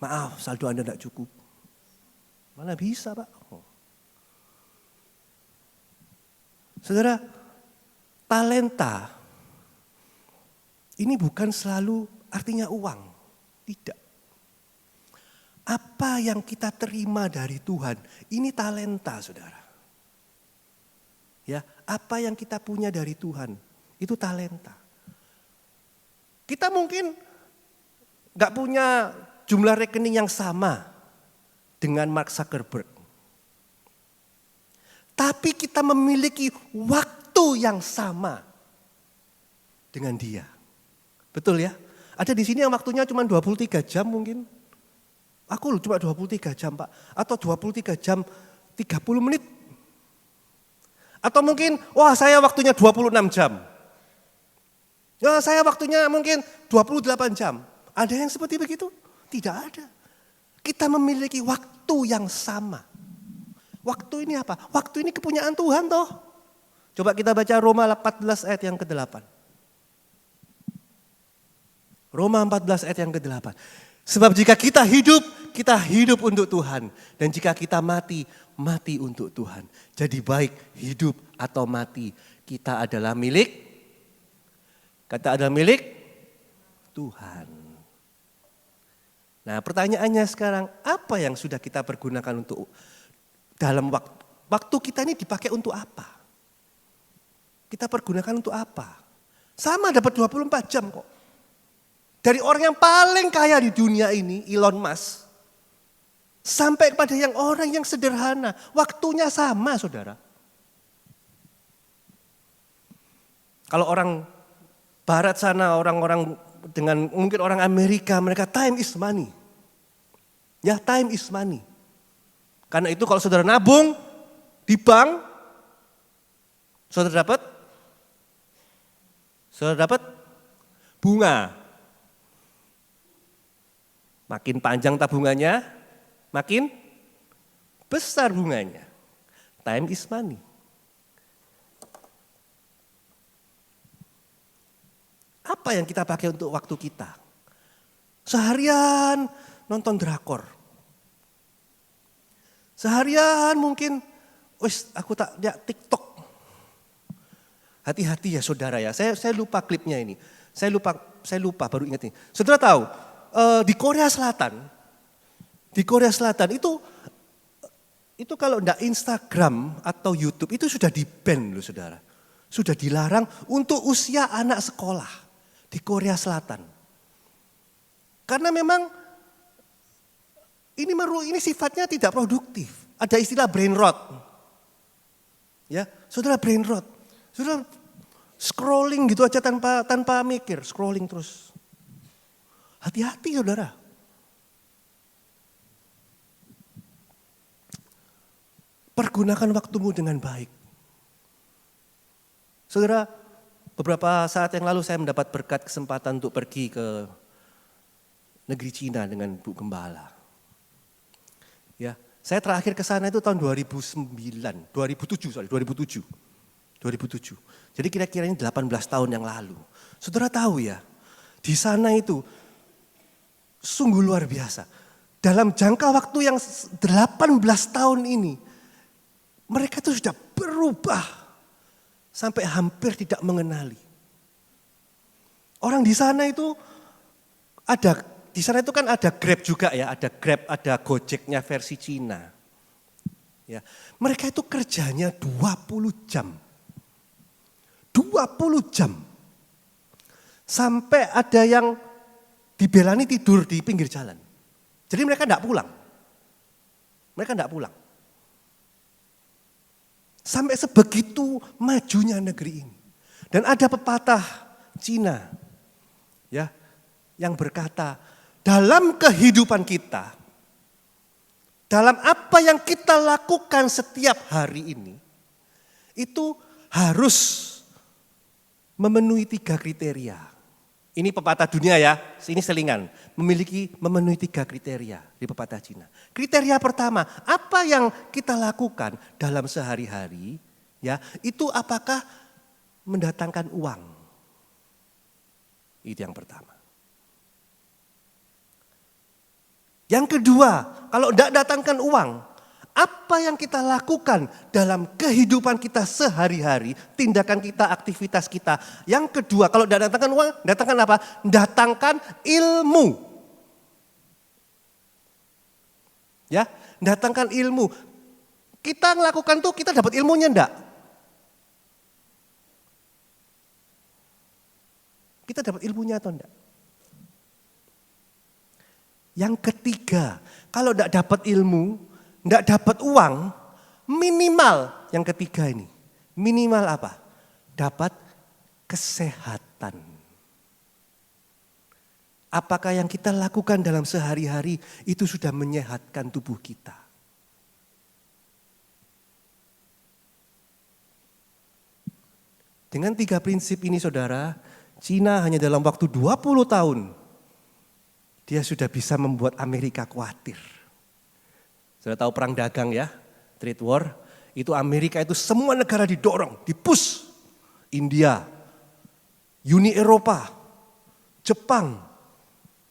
Maaf, saldo Anda enggak cukup. Mana bisa, Pak? Saudara, talenta ini bukan selalu artinya uang. Tidak. Apa yang kita terima dari Tuhan, ini talenta, saudara. Ya, apa yang kita punya dari Tuhan, itu talenta. Kita mungkin gak punya jumlah rekening yang sama dengan Mark Zuckerberg. Tapi kita memiliki waktu yang sama dengan dia. Betul ya? Ada di sini yang waktunya cuma 23 jam mungkin. Aku cuma 23 jam Pak. Atau 23 jam 30 menit. Atau mungkin, wah saya waktunya 26 jam. Ya, saya waktunya mungkin 28 jam. Ada yang seperti begitu? Tidak ada. Kita memiliki waktu yang sama. Waktu ini apa? Waktu ini kepunyaan Tuhan toh. Coba kita baca Roma 14 ayat yang ke-8. Roma 14 ayat yang ke-8. Sebab jika kita hidup untuk Tuhan. Dan jika kita mati, mati untuk Tuhan. Jadi baik hidup atau mati, kita adalah milik, kata adalah milik Tuhan. Nah pertanyaannya sekarang, apa yang sudah kita pergunakan untuk dalam waktu kita ini dipakai untuk apa? Kita pergunakan untuk apa? Sama dapat 24 jam kok. Dari orang yang paling kaya di dunia ini, Elon Musk, sampai kepada orang yang sederhana, waktunya sama saudara. Kalau orang barat sana, orang-orang dengan mungkin orang Amerika, mereka time is money. Ya, time is money. Karena itu kalau saudara nabung di bank, saudara dapat bunga. Makin panjang tabungannya, makin besar bunganya. Time is money. Apa yang kita pakai untuk waktu kita? Seharian nonton drakor. Seharian mungkin, aku tak lihat TikTok. Hati-hati ya saudara ya, saya lupa klipnya ini. Saya lupa baru ingat ini. Saudara tahu, di Korea Selatan itu kalau enggak Instagram atau YouTube itu sudah di-ban loh saudara. Sudah dilarang untuk usia anak sekolah. Di Korea Selatan. Karena memang ini sifatnya tidak produktif. Ada istilah brain rot. Ya, saudara brain rot. Saudara scrolling gitu aja tanpa mikir, scrolling terus. Hati-hati saudara. Pergunakan waktumu dengan baik. Saudara, beberapa saat yang lalu saya mendapat berkat kesempatan untuk pergi ke negeri Cina dengan Bu Gembala. Ya, saya terakhir ke sana itu tahun 2007. Jadi kira-kira ini 18 tahun yang lalu. Saudara tahu ya, di sana itu sungguh luar biasa. Dalam jangka waktu yang 18 tahun ini, mereka itu sudah berubah. Sampai hampir tidak mengenali. Orang di sana itu kan ada Grab juga ya, ada Grab, ada Gojeknya versi Cina. Ya, mereka itu kerjanya 20 jam. 20 jam. Sampai ada yang dibelani tidur di pinggir jalan. Jadi mereka enggak pulang. Sampai sebegitu majunya negeri ini. Dan ada pepatah Cina ya yang berkata, dalam kehidupan kita, dalam apa yang kita lakukan setiap hari ini, itu harus memenuhi 3 kriteria. Ini pepatah dunia ya, ini selingan. Memenuhi 3 kriteria di pepatah Cina. Kriteria pertama, apa yang kita lakukan dalam sehari-hari, ya itu apakah mendatangkan uang? Itu yang pertama. Yang kedua, kalau tidak datangkan uang, apa yang kita lakukan dalam kehidupan kita sehari-hari, tindakan kita, aktivitas kita. Yang kedua, kalau tidak datangkan uang, datangkan apa? Datangkan ilmu. Ya, datangkan ilmu. Kita melakukan tuh, kita dapat ilmunya enggak? Kita dapat ilmunya atau enggak? Yang ketiga, kalau enggak dapat ilmu, enggak dapat uang, minimal yang ketiga ini. Minimal apa? Dapat kesehatan. Apakah yang kita lakukan dalam sehari-hari itu sudah menyehatkan tubuh kita? Dengan 3 prinsip ini saudara, Cina hanya dalam waktu 20 tahun, dia sudah bisa membuat Amerika khawatir. Sudah tahu perang dagang ya, trade war, itu Amerika itu semua negara didorong, dipush. India, Uni Eropa, Jepang,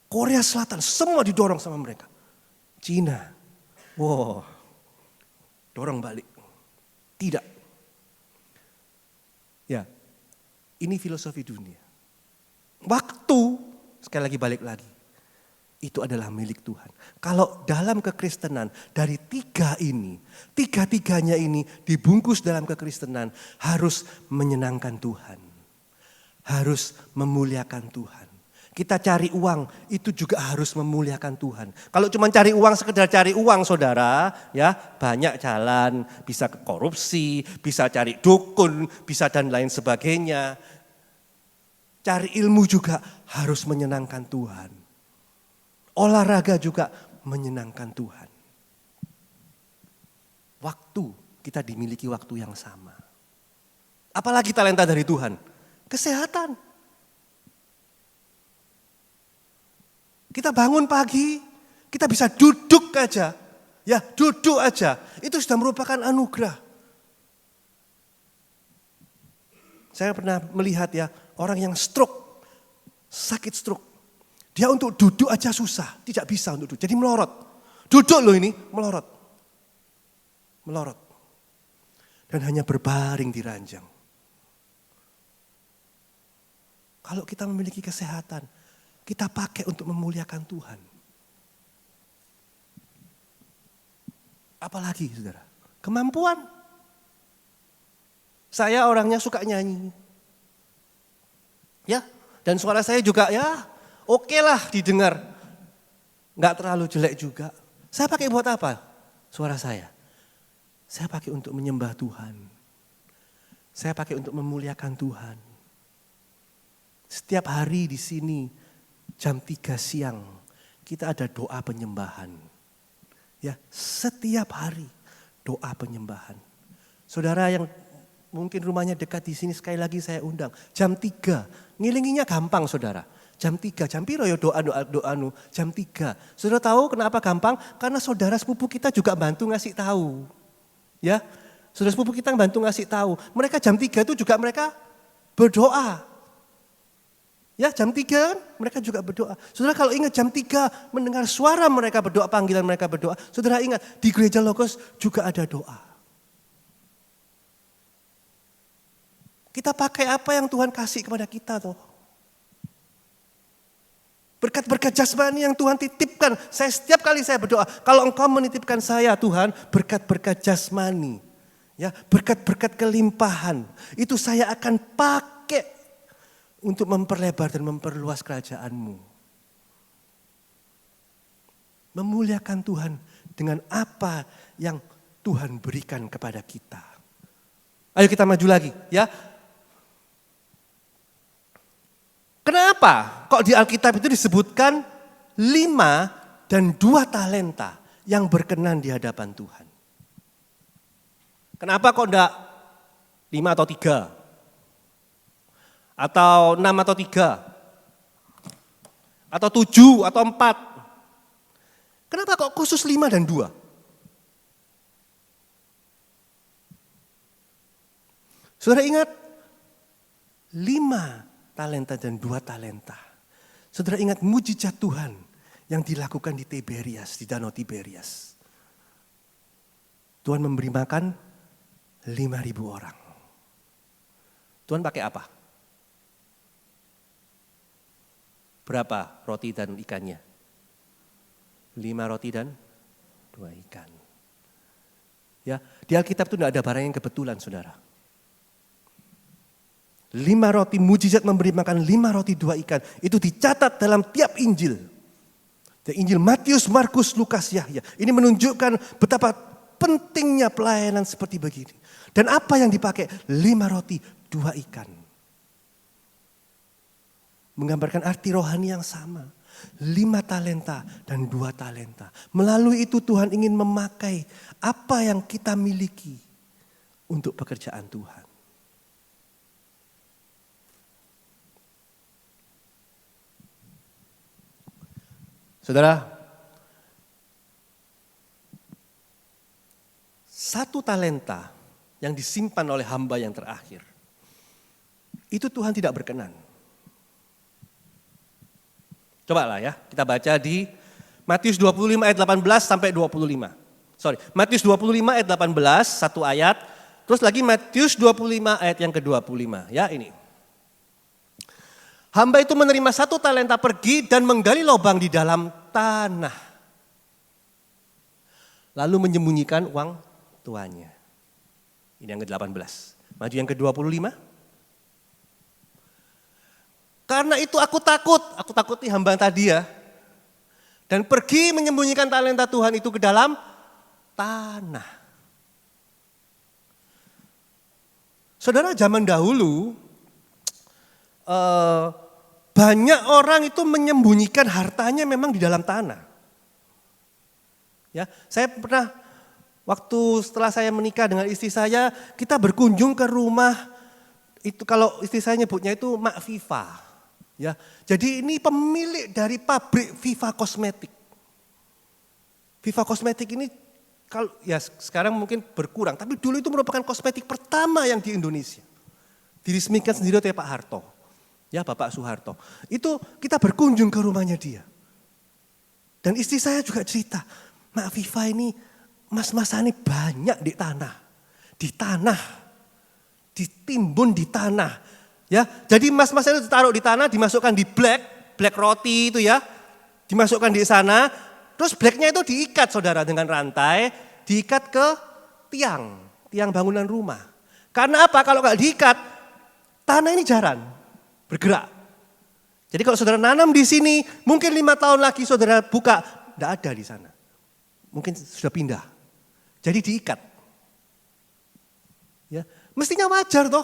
Korea Selatan, semua didorong sama mereka. Cina, wow, dorong balik. Tidak. Ya, ini filosofi dunia. Waktu, sekali lagi balik lagi. itu adalah milik Tuhan. Kalau dalam kekristenan dari tiga-tiganya ini dibungkus dalam kekristenan harus menyenangkan Tuhan. Harus memuliakan Tuhan. Kita cari uang itu juga harus memuliakan Tuhan. Kalau cuma cari uang sekedar cari uang saudara, ya banyak jalan, bisa korupsi, bisa cari dukun, bisa dan lain sebagainya. Cari ilmu juga harus menyenangkan Tuhan. Olahraga juga menyenangkan Tuhan. Waktu, kita dimiliki waktu yang sama. Apalagi talenta dari Tuhan? Kesehatan. Kita bangun pagi, kita bisa duduk aja. Ya, duduk aja. Itu sudah merupakan anugerah. Saya pernah melihat ya, orang yang stroke, sakit stroke. Dia untuk duduk aja susah, tidak bisa untuk duduk. Jadi melorot. Duduk loh ini, melorot. Melorot. Dan hanya berbaring di ranjang. Kalau kita memiliki kesehatan, kita pakai untuk memuliakan Tuhan. Apalagi saudara, kemampuan. Saya orangnya suka nyanyi. Ya, dan suara saya juga ya oke lah didengar. Enggak terlalu jelek juga. Saya pakai buat apa suara saya? Saya pakai untuk menyembah Tuhan. Saya pakai untuk memuliakan Tuhan. Setiap hari di sini jam 3 siang kita ada doa penyembahan. Ya, setiap hari doa penyembahan. Saudara yang mungkin rumahnya dekat di sini sekali lagi saya undang. Jam 3, ngilinginya gampang saudara. Jam 3, jam piro ya doa jam 3. Saudara tahu kenapa gampang? Karena saudara sepupu kita juga bantu ngasih tahu. Ya, saudara sepupu kita bantu ngasih tahu. Mereka jam 3 itu juga mereka berdoa. Ya, jam 3 mereka juga berdoa. Saudara kalau ingat jam 3 mendengar suara mereka berdoa, panggilan mereka berdoa. Saudara ingat di gereja Logos juga ada doa. Kita pakai apa yang Tuhan kasih kepada kita toh. Berkat-berkat jasmani yang Tuhan titipkan. Setiap kali saya berdoa, kalau engkau menitipkan saya Tuhan, berkat-berkat jasmani. Ya, berkat-berkat kelimpahan. Itu saya akan pakai untuk memperlebar dan memperluas kerajaan-Mu. Memuliakan Tuhan dengan apa yang Tuhan berikan kepada kita. Ayo kita maju lagi ya. Kenapa kok di Alkitab itu disebutkan 5 dan 2 talenta yang berkenan di hadapan Tuhan? Kenapa kok enggak 5 atau 3? Atau 6 atau 3? Atau 7 atau 4? Kenapa kok khusus 5 dan 2? Saudara ingat 5 talenta dan 2 talenta. Saudara ingat mujizat Tuhan yang dilakukan di Tiberias, di Danau Tiberias. Tuhan memberi makan 5.000 orang. Tuhan pakai apa? Berapa roti dan ikannya? 5 roti dan 2 ikan. Ya, di Alkitab itu tidak ada barang yang kebetulan, saudara. 5 roti, mujizat memberi makan 5 roti 2 ikan. Itu dicatat dalam tiap Injil. Injil Matius, Markus, Lukas, Yahya. Ini menunjukkan betapa pentingnya pelayanan seperti begini. Dan apa yang dipakai? 5 roti 2 ikan. Menggambarkan arti rohani yang sama. 5 talenta dan 2 talenta. Melalui itu Tuhan ingin memakai apa yang kita miliki untuk pekerjaan Tuhan. Saudara, 1 talenta yang disimpan oleh hamba yang terakhir, itu Tuhan tidak berkenan. Cobalah ya, kita baca di Matius 25 ayat 18 sampai 25. Matius 25 ayat 18, 1 ayat. Terus lagi Matius 25 ayat yang ke-25. Ya ini. Hamba itu menerima 1 talenta pergi dan menggali lubang di dalam tanah. Lalu menyembunyikan uang tuannya. Ini yang ke-18. Maju yang ke-25. Karena itu aku takuti hamba tadi ya. Dan pergi menyembunyikan talenta Tuhan itu ke dalam tanah. Saudara, zaman dahulu banyak orang itu menyembunyikan hartanya memang di dalam tanah. Ya, saya pernah waktu setelah saya menikah dengan istri saya, kita berkunjung ke rumah itu, kalau istri saya nyebutnya itu Mak Viva. Ya, jadi ini pemilik dari pabrik Viva Kosmetik. Viva Kosmetik ini kalau ya sekarang mungkin berkurang, tapi dulu itu merupakan kosmetik pertama yang di Indonesia. Diresmikan sendiri oleh Pak Harto. Ya, Bapak Soeharto. Itu kita berkunjung ke rumahnya dia. Dan istri saya juga cerita, Mak Viva ini mas-masane banyak di tanah. Ditimbun di tanah. Ya, jadi mas-masane ditaruh di tanah, dimasukkan di black roti itu ya. Dimasukkan di sana, terus blacknya itu diikat saudara dengan rantai, diikat ke tiang bangunan rumah. Karena apa? Kalau nggak diikat, tanah ini jarang bergerak. Jadi kalau saudara nanam di sini, mungkin 5 tahun lagi saudara buka, nggak ada di sana. Mungkin sudah pindah. Jadi diikat. Ya, mestinya wajar toh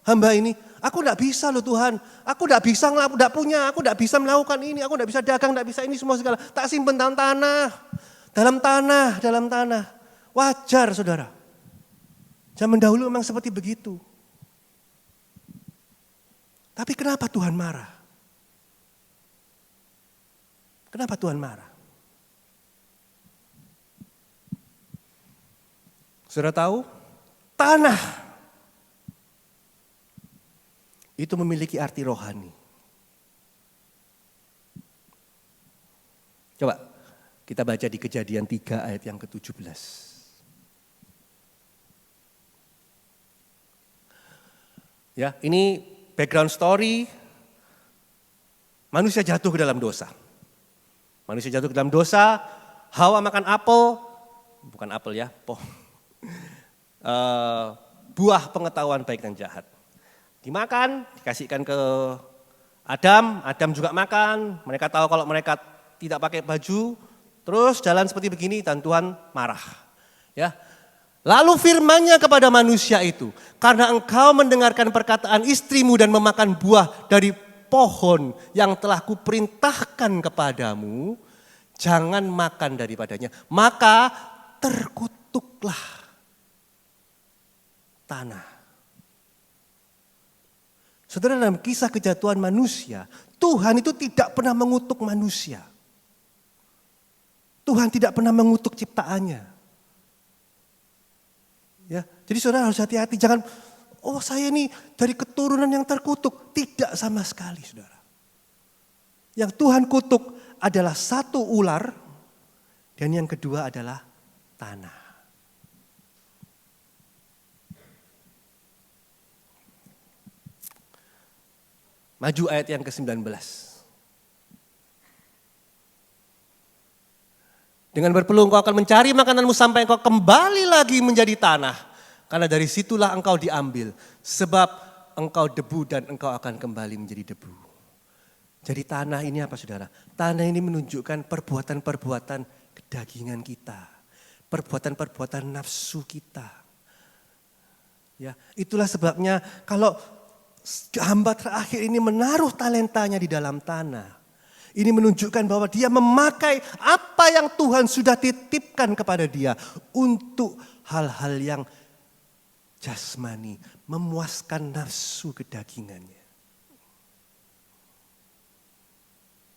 hamba ini. Aku enggak bisa loh Tuhan. Aku enggak bisa, aku enggak punya, aku enggak bisa melakukan ini, aku enggak bisa dagang, enggak bisa ini semua segala. Tak simpen dalam tanah. Dalam tanah. Wajar saudara. Zaman dahulu memang seperti begitu. Tapi kenapa Tuhan marah? Kenapa Tuhan marah? Saudara tahu, tanah itu memiliki arti rohani. Coba kita baca di Kejadian 3 ayat yang ke-17. Ya, ini background story. Manusia jatuh ke dalam dosa. Hawa makan apel, bukan apel ya, buah pengetahuan baik dan jahat. Dimakan, dikasihkan ke Adam juga makan. Mereka tahu kalau mereka tidak pakai baju, terus jalan seperti begini dan Tuhan marah. Ya. Lalu firman-Nya kepada manusia itu, karena engkau mendengarkan perkataan istrimu dan memakan buah dari pohon yang telah kuperintahkan kepadamu, jangan makan daripadanya, maka terkutuklah tanah. Saudara, dalam kisah kejatuhan manusia, Tuhan itu tidak pernah mengutuk manusia. Tuhan tidak pernah mengutuk ciptaannya. Ya, jadi saudara harus hati-hati, jangan, oh saya ini dari keturunan yang terkutuk. Tidak sama sekali saudara. Yang Tuhan kutuk adalah satu ular, dan yang kedua adalah tanah. Maju ayat yang ke-19. Dengan berpeluh engkau akan mencari makananmu sampai engkau kembali lagi menjadi tanah. Karena dari situlah engkau diambil. Sebab engkau debu dan engkau akan kembali menjadi debu. Jadi tanah ini apa saudara? Tanah ini menunjukkan perbuatan-perbuatan kedagingan kita. Perbuatan-perbuatan nafsu kita. Ya, itulah sebabnya kalau hamba terakhir ini menaruh talentanya di dalam tanah. Ini menunjukkan bahwa dia memakai apa yang Tuhan sudah titipkan kepada dia untuk hal-hal yang jasmani, memuaskan nafsu kedagingannya.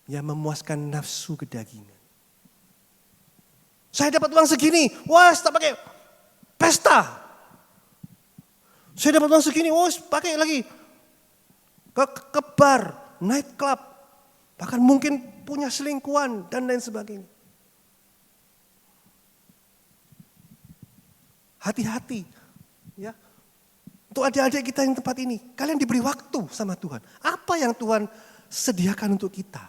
Ya, memuaskan nafsu kedagingan. Saya dapat uang segini, wah tak pakai pesta. Saya dapat uang segini, wah pakai lagi ke bar, night club. Bahkan mungkin punya selingkuhan dan lain sebagainya. Hati-hati. Ya. Untuk adik-adik kita yang tempat ini, kalian diberi waktu sama Tuhan. Apa yang Tuhan sediakan untuk kita?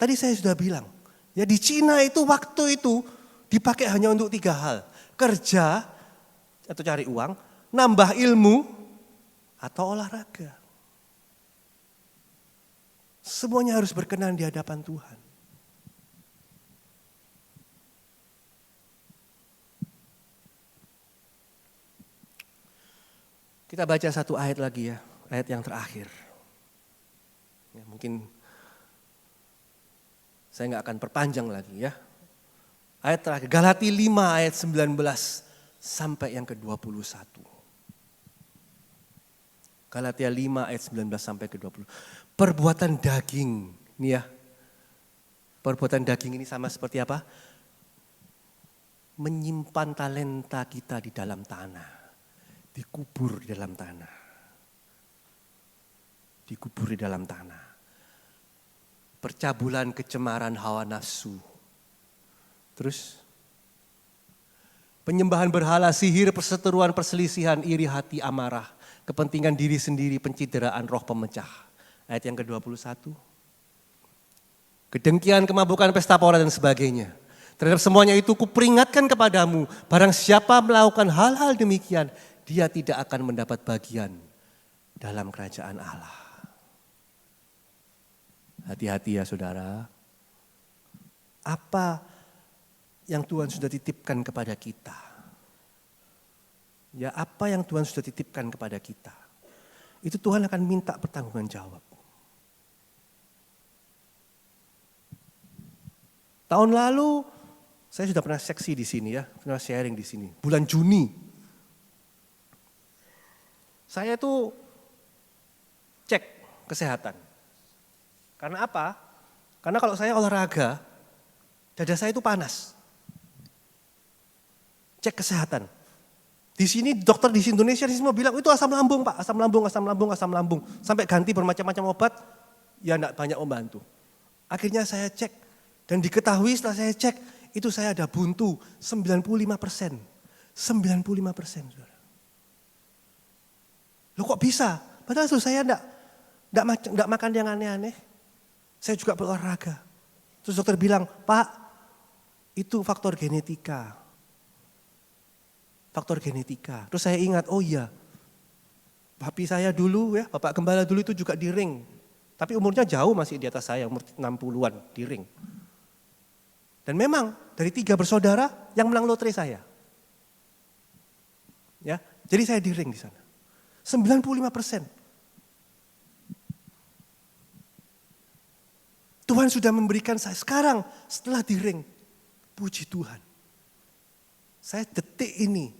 Tadi saya sudah bilang, ya di Cina itu waktu itu dipakai hanya untuk 3 hal. Kerja atau cari uang, nambah ilmu, atau olahraga. Semuanya harus berkenan di hadapan Tuhan. Kita baca satu ayat lagi ya, ayat yang terakhir. Ya, mungkin saya nggak akan perpanjang lagi ya. Ayat terakhir, Galati 5 ayat 19 sampai yang ke-21. Galatia 5 ayat 19 sampai ke-20. Perbuatan daging, ini ya. Perbuatan daging ini sama seperti apa? Menyimpan talenta kita di dalam tanah. Dikubur di dalam tanah. Dikubur di dalam tanah. Percabulan kecemaran hawa nafsu. Terus penyembahan berhala, sihir, perseteruan, perselisihan, iri hati, amarah, kepentingan diri sendiri, pencideraan, roh pemecah. Ayat yang ke-21. Kedengkian, kemabukan, pesta pora dan sebagainya. Terhadap semuanya itu kuperingatkan kepadamu, barang siapa melakukan hal-hal demikian, dia tidak akan mendapat bagian dalam kerajaan Allah. Hati-hati ya saudara. Apa yang Tuhan sudah titipkan kepada kita? Ya, apa yang Tuhan sudah titipkan kepada kita? Itu Tuhan akan minta pertanggungan jawab. Tahun lalu saya sudah pernah seksi di sini ya, pernah sharing di sini. Bulan Juni. Saya tuh cek kesehatan. Karena apa? Karena kalau saya olahraga, dada saya itu panas. Cek kesehatan. Di sini dokter di Indonesia di semua bilang itu asam lambung Pak, asam lambung, asam lambung, asam lambung. Sampai ganti bermacam-macam obat, ya enggak banyak membantu. Akhirnya saya cek dan diketahui setelah saya cek, itu saya ada buntu 95%. 95%. Saudara. Loh kok bisa? Padahal saya enggak makan yang aneh-aneh. Saya juga berolahraga. Terus dokter bilang, Pak, itu faktor genetika. Faktor genetika. Terus saya ingat, oh iya, papi saya dulu ya, Bapak Gembala dulu itu juga di ring. Tapi umurnya jauh masih di atas saya, umur 60-an di ring. Dan memang dari 3 bersaudara yang menang lotre saya. Ya, jadi saya di ring di sana. 95%. Tuhan sudah memberikan saya sekarang setelah di ring. Puji Tuhan. Saya detik ini,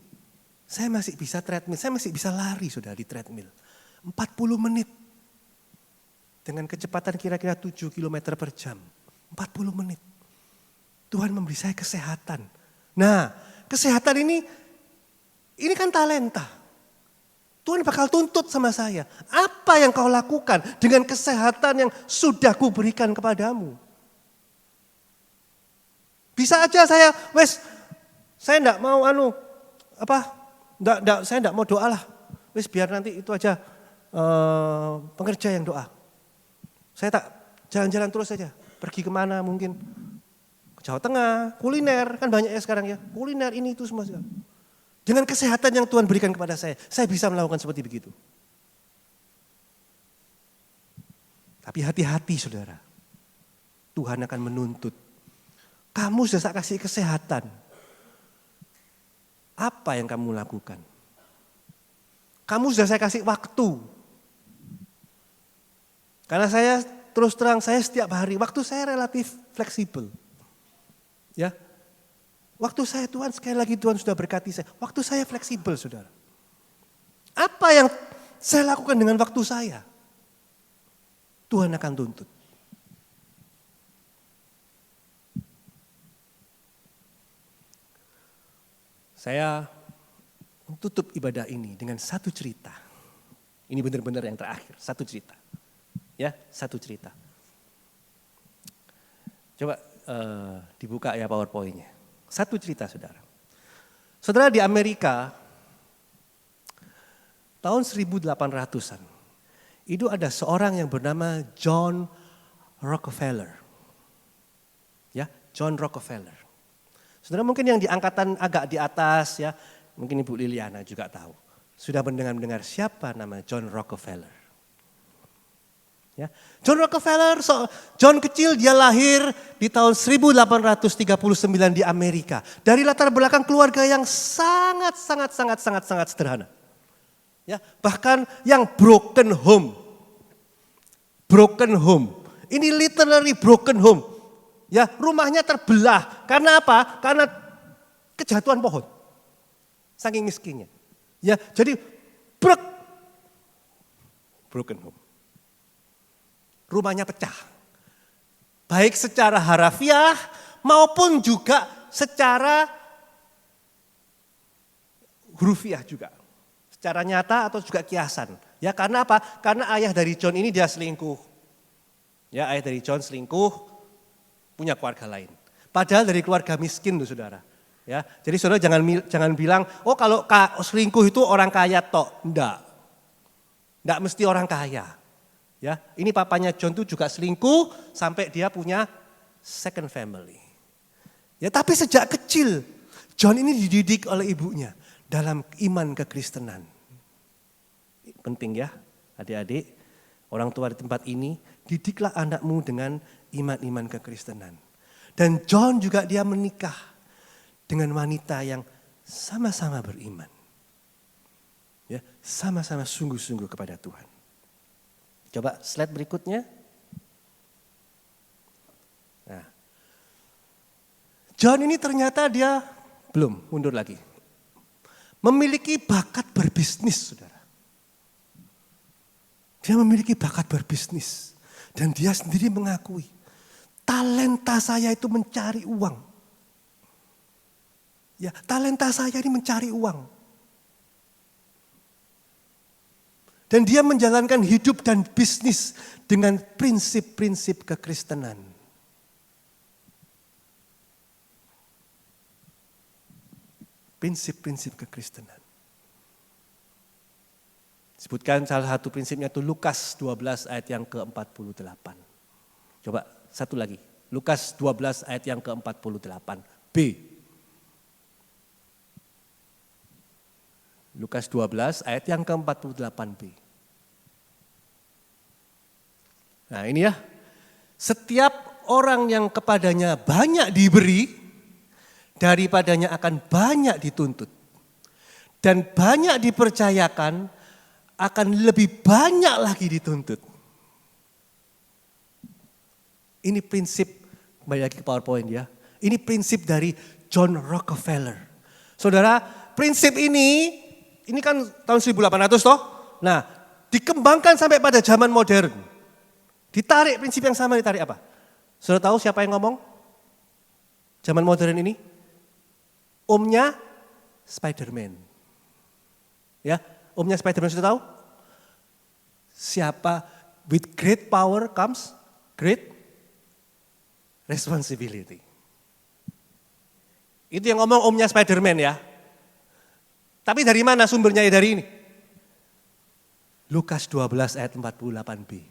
saya masih bisa treadmill, saya masih bisa lari sudah di treadmill. 40 menit. Dengan kecepatan kira-kira 7 km per jam. 40 menit. Tuhan memberi saya kesehatan. Nah, kesehatan ini kan talenta. Tuhan bakal tuntut sama saya. Apa yang kau lakukan dengan kesehatan yang sudah kuberikan kepadamu? Bisa aja saya enggak mau saya enggak mau doa lah. Biar nanti itu aja pengerja yang doa. Saya tak jalan-jalan terus saja. Pergi kemana mungkin. Ke Jawa Tengah, kuliner. Kan banyak ya sekarang ya. Kuliner ini itu semua. Dengan kesehatan yang Tuhan berikan kepada saya bisa melakukan seperti begitu. Tapi hati-hati saudara. Tuhan akan menuntut. Kamu sudah saya kasih kesehatan. Apa yang kamu lakukan? Kamu sudah saya kasih waktu. Karena saya terus terang, saya setiap hari, waktu saya relatif fleksibel. Ya. Waktu saya Tuhan, sekali lagi Tuhan sudah berkati saya. Waktu saya fleksibel saudara. Apa yang saya lakukan dengan waktu saya? Tuhan akan tuntut. Saya tutup ibadah ini dengan satu cerita. Ini benar-benar yang terakhir, satu cerita. Ya, satu cerita. Coba dibuka ya PowerPoint-nya. Satu cerita saudara. Saudara di Amerika tahun 1800-an. Itu ada seorang yang bernama John Rockefeller. John Rockefeller. Saudara mungkin yang di angkatan agak di atas ya, mungkin Ibu Liliana juga tahu. Sudah mendengar siapa nama John Rockefeller. Ya. John Rockefeller, John kecil dia lahir di tahun 1839 di Amerika. Dari latar belakang keluarga yang sangat sederhana. Ya, bahkan yang broken home. Broken home. Ini literally broken home. Ya, rumahnya terbelah. Karena apa? Karena kejatuhan pohon. Saking miskinnya. Ya, jadi broken home. Rumahnya pecah. Baik secara harafiah maupun juga secara hurufiah juga. Secara nyata atau juga kiasan. Ya, karena apa? Karena ayah dari John ini dia selingkuh. Ya, ayah dari John selingkuh. Punya keluarga lain. Padahal dari keluarga miskin tuh saudara. Ya, jadi saudara jangan bilang, oh kalau selingkuh itu orang kaya tok. Enggak mesti orang kaya. Ya, ini papanya John tuh juga selingkuh sampai dia punya second family. Ya, tapi sejak kecil John ini dididik oleh ibunya dalam iman kekristenan. Penting ya, adik-adik, orang tua di tempat ini, didiklah anakmu dengan iman-iman kekristenan. Dan John juga dia menikah dengan wanita yang sama-sama beriman. Ya, sama-sama sungguh-sungguh kepada Tuhan. Coba slide berikutnya. Nah, John ini ternyata dia belum, mundur lagi. Memiliki bakat berbisnis, saudara. Dia memiliki bakat berbisnis. Dan dia sendiri mengakui, talenta saya itu mencari uang. Ya, talenta saya ini mencari uang. Dan dia menjalankan hidup dan bisnis dengan prinsip-prinsip kekristenan. Prinsip-prinsip kekristenan. Sebutkan salah satu prinsipnya itu Lukas 12 ayat yang ke-48. Coba satu lagi. Lukas 12 ayat yang ke-48. B. Lukas 12 ayat yang ke-48b. Nah ini ya. Setiap orang yang kepadanya banyak diberi, daripadanya akan banyak dituntut. Dan banyak dipercayakan, akan lebih banyak lagi dituntut. Ini prinsip, kembali lagi ke PowerPoint ya. Ini prinsip dari John Rockefeller. Saudara, prinsip ini kan tahun 1800 toh. Nah, dikembangkan sampai pada zaman modern. Ditarik prinsip yang sama, ditarik apa? Saudara tahu siapa yang ngomong? Zaman modern ini? Omnya Spider-Man. Ya, omnya Spider-Man sudah tahu? Siapa? With great power comes great responsibility. Itu yang ngomong omnya Spider-Man ya. Tapi dari mana sumbernya dari ini? Lukas 12 ayat 48b.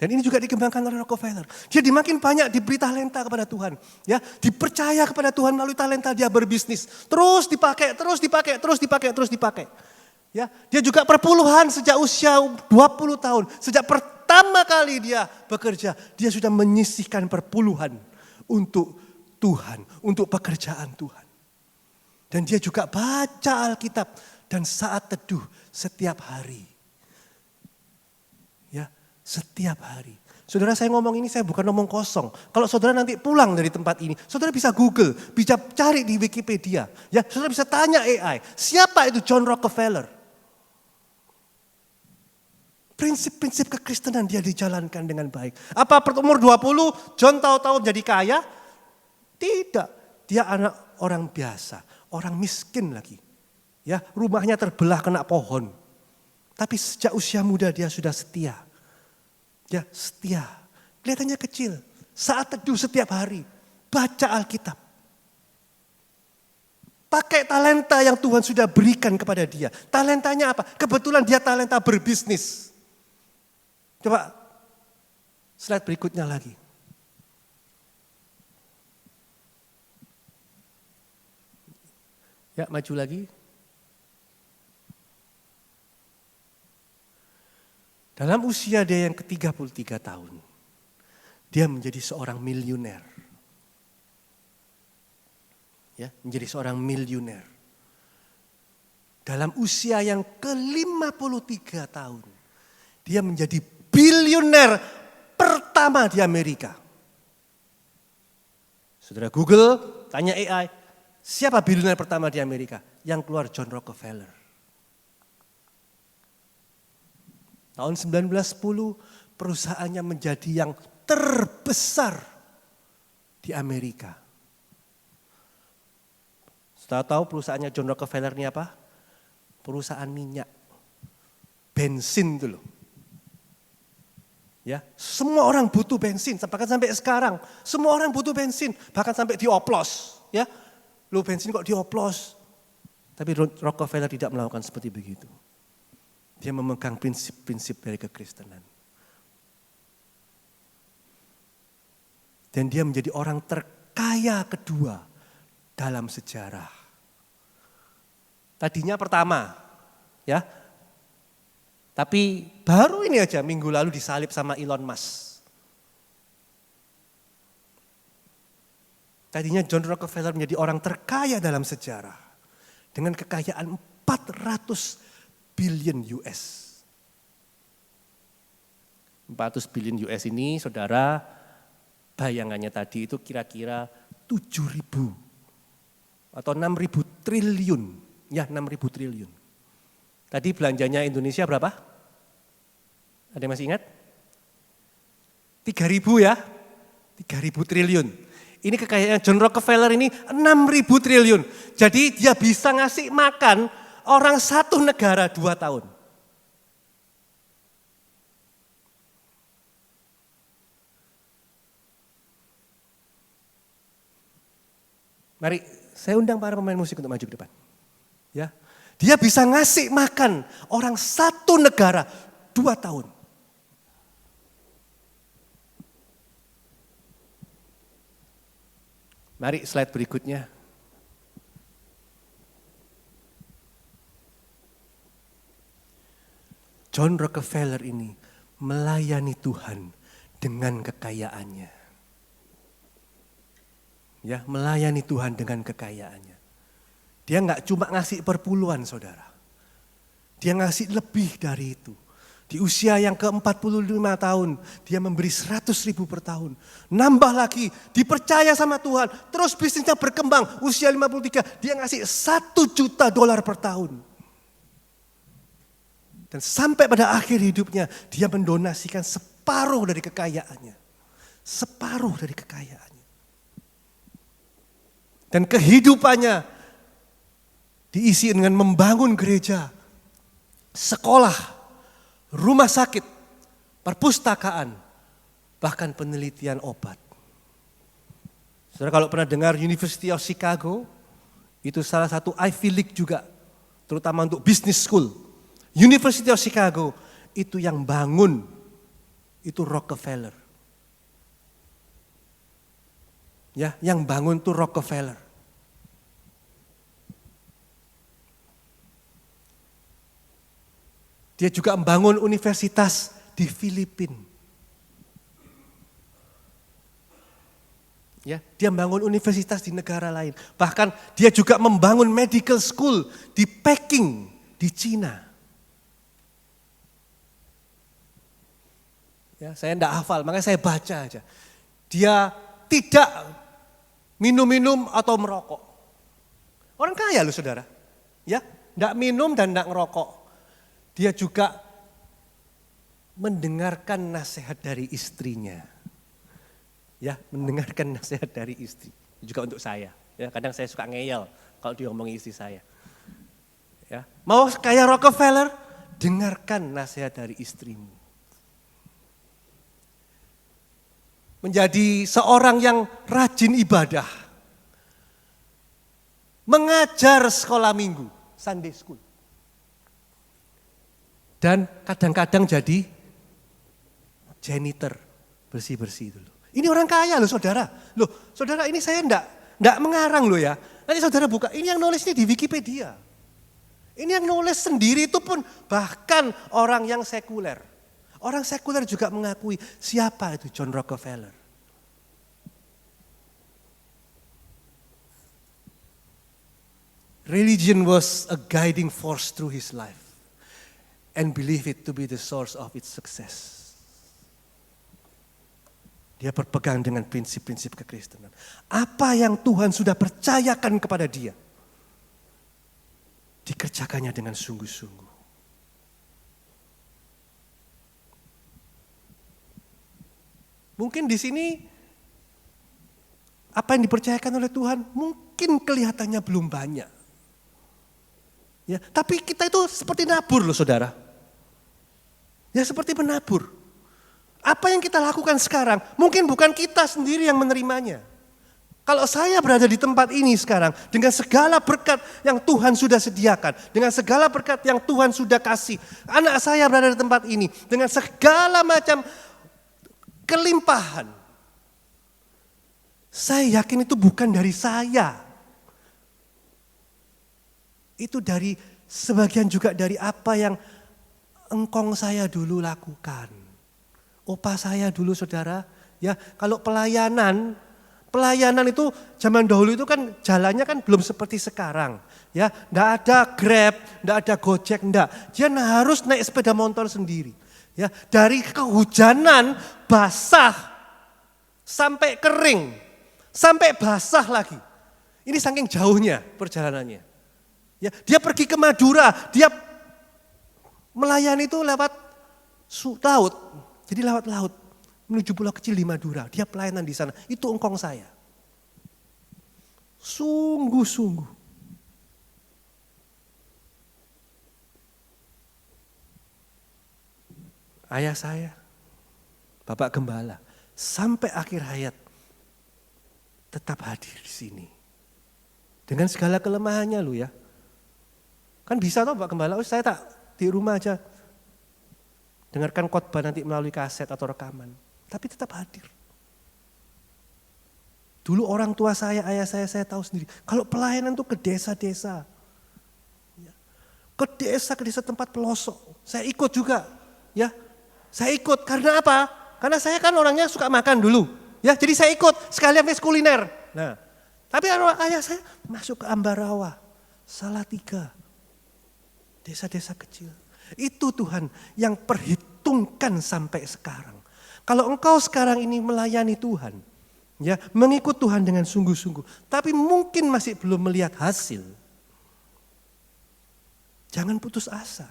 Dan ini juga dikembangkan oleh Rockefeller. Dia makin banyak diberi talenta kepada Tuhan. Ya, dipercaya kepada Tuhan melalui talenta dia berbisnis. Terus dipakai. Ya, dia juga perpuluhan sejak usia 20 tahun. Sejak pertama kali dia bekerja, dia sudah menyisihkan perpuluhan untuk Tuhan, untuk pekerjaan Tuhan. Dan dia juga baca Alkitab dan saat teduh setiap hari. Ya, setiap hari. Saudara, saya ngomong ini saya bukan ngomong kosong. Kalau saudara nanti pulang dari tempat ini, saudara bisa Google, bisa cari di Wikipedia. Ya, saudara bisa tanya AI, siapa itu John Rockefeller? Prinsip-prinsip kekristenan dia dijalankan dengan baik. Apa umur 20 John tahu-tahu jadi kaya? Tidak, dia anak orang biasa, orang miskin lagi. Ya, rumahnya terbelah kena pohon. Tapi sejak usia muda dia sudah setia. Ya, setia. Kelihatannya kecil. Saat teduh setiap hari. Baca Alkitab. Pakai talenta yang Tuhan sudah berikan kepada dia. Talentanya apa? Kebetulan dia talenta berbisnis. Coba slide berikutnya lagi. Ya, maju lagi. Dalam usia dia yang ke-33 tahun, dia menjadi seorang miliuner. Ya, menjadi seorang miliuner. Dalam usia yang ke-53 tahun, dia menjadi bilioner pertama di Amerika. Saudara Google, tanya AI, siapa bilioner pertama di Amerika? Yang keluar John Rockefeller. Tahun 1910 perusahaannya menjadi yang terbesar di Amerika. Sudah tahu perusahaannya John Rockefeller ini apa? Perusahaan minyak. Bensin itu loh. Ya, semua orang butuh bensin, bahkan sampai sekarang semua orang butuh bensin, bahkan sampai dioplos, ya. Lo bensin kok dioplos? Tapi Rockefeller tidak melakukan seperti begitu. Dia memegang prinsip-prinsip dari kekristenan. Dan dia menjadi orang terkaya kedua dalam sejarah. Tadinya pertama, ya. Tapi baru ini aja minggu lalu disalib sama Elon Musk. Tadinya John Rockefeller menjadi orang terkaya dalam sejarah. Dengan kekayaan 400 billion US. 400 billion US ini saudara, bayangannya tadi itu kira-kira 7.000 atau 6.000 triliun. Ya, 6.000 triliun. Tadi belanjanya Indonesia berapa? Ada yang masih ingat? 3.000 ya? 3.000 triliun. Ini kekayaan John Rockefeller ini 6.000 triliun. Jadi dia bisa ngasih makan orang satu negara 2 tahun. Mari saya undang para pemain musik untuk maju ke depan. Ya, dia bisa ngasih makan orang satu negara 2 tahun. Mari slide berikutnya. John Rockefeller ini melayani Tuhan dengan kekayaannya. Ya, melayani Tuhan dengan kekayaannya. Dia nggak cuma ngasih perpuluhan, saudara. Dia ngasih lebih dari itu. Di usia yang ke-45 tahun, dia memberi 100.000 per tahun. Nambah lagi, dipercaya sama Tuhan. Terus bisnisnya berkembang, usia 53, dia ngasih $1 juta per tahun. Dan sampai pada akhir hidupnya, dia mendonasikan separuh dari kekayaannya. Separuh dari kekayaannya. Dan kehidupannya diisi dengan membangun gereja, sekolah, rumah sakit, perpustakaan, bahkan penelitian obat. Saudara kalau pernah dengar University of Chicago, itu salah satu Ivy League juga, terutama untuk business school. University of Chicago itu yang bangun, itu Rockefeller. Ya, yang bangun itu Rockefeller. Dia juga membangun universitas di Filipina. Ya, dia membangun universitas di negara lain. Bahkan dia juga membangun medical school di Peking, di Cina. Ya, saya enggak hafal, makanya saya baca aja. Dia tidak minum-minum atau merokok. Orang kaya loh saudara. Ya, enggak minum dan enggak ngerokok. Dia juga mendengarkan nasihat dari istrinya. Ya, mendengarkan nasihat dari istri. Juga untuk saya. Ya, kadang saya suka ngeyel kalau dia ngomongin istri saya. Ya, mau kayak Rockefeller, dengarkan nasihat dari istrimu. Menjadi seorang yang rajin ibadah. Mengajar sekolah minggu, Sunday school. Dan kadang-kadang jadi janitor, bersih-bersih dulu. Ini orang kaya loh saudara. Loh saudara ini saya enggak mengarang loh ya. Nanti saudara buka, ini yang nulis ini di Wikipedia. Ini yang nulis sendiri itu pun bahkan orang yang sekuler. Orang sekuler juga mengakui siapa itu John Rockefeller. Religion was a guiding force through his life and believe it to be the source of its success. Dia berpegang dengan prinsip-prinsip kekristenan. Apa yang Tuhan sudah percayakan kepada dia, dikerjakannya dengan sungguh-sungguh. Mungkin di sini apa yang dipercayakan oleh Tuhan mungkin kelihatannya belum banyak. Ya, tapi kita itu seperti nabur loh saudara. Ya seperti menabur. Apa yang kita lakukan sekarang mungkin bukan kita sendiri yang menerimanya. Kalau saya berada di tempat ini sekarang dengan segala berkat yang Tuhan sudah sediakan, dengan segala berkat yang Tuhan sudah kasih, anak saya berada di tempat ini dengan segala macam kelimpahan. Saya yakin itu bukan dari saya. Itu dari sebagian juga dari apa yang engkong saya dulu lakukan. Opa saya dulu saudara, ya kalau pelayanan itu zaman dahulu itu kan jalannya kan belum seperti sekarang. Ya, enggak ada Grab, enggak ada Gojek, enggak. Dia harus naik sepeda motor sendiri. Ya, dari kehujanan basah sampai kering, sampai basah lagi. Ini saking jauhnya perjalanannya. Ya, dia pergi ke Madura, dia melayani itu lewat laut. Jadi lewat laut menuju pulau kecil di Madura, dia pelayanan di sana. Itu engkong saya. Sungguh-sungguh. Ayah saya, Bapak Gembala, sampai akhir hayat tetap hadir di sini. Dengan segala kelemahannya lu ya. Kan bisa toh Pak Gembala, saya tak di rumah aja. Dengarkan khotbah nanti melalui kaset atau rekaman. Tapi tetap hadir. Dulu orang tua saya, ayah saya tahu sendiri. Kalau pelayanan tuh ke desa-desa. Ke desa tempat pelosok. Saya ikut juga. Ya, saya ikut. Karena apa? Karena saya kan orangnya suka makan dulu. Ya, jadi saya ikut. Sekalian tes kuliner. Nah, tapi ayah saya masuk ke Ambarawa, Salatiga. Desa-desa kecil. Itu Tuhan yang perhitungkan sampai sekarang. Kalau engkau sekarang ini melayani Tuhan, ya, mengikut Tuhan dengan sungguh-sungguh, tapi mungkin masih belum melihat hasil. Jangan putus asa.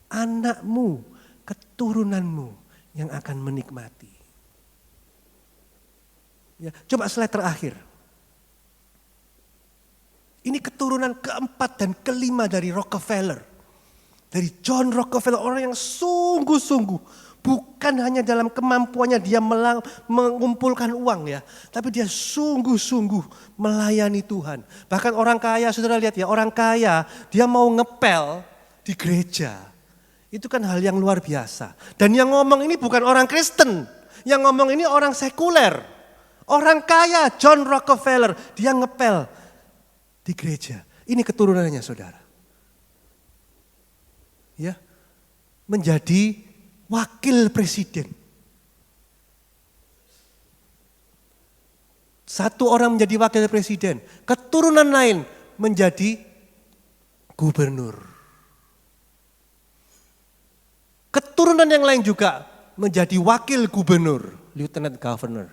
Anakmu, keturunanmu yang akan menikmati. Ya, coba slide terakhir. Ini keturunan keempat dan kelima dari Rockefeller. Dari John Rockefeller, orang yang sungguh-sungguh. Bukan hanya dalam kemampuannya dia mengumpulkan uang ya. Tapi dia sungguh-sungguh melayani Tuhan. Bahkan orang kaya, saudara lihat ya, orang kaya dia mau ngepel di gereja. Itu kan hal yang luar biasa. Dan yang ngomong ini bukan orang Kristen. Yang ngomong ini orang sekuler. Orang kaya John Rockefeller, dia ngepel di gereja. Ini keturunannya saudara. Ya, menjadi wakil presiden. Satu orang menjadi wakil presiden, keturunan lain menjadi gubernur. Keturunan yang lain juga menjadi wakil gubernur, lieutenant governor.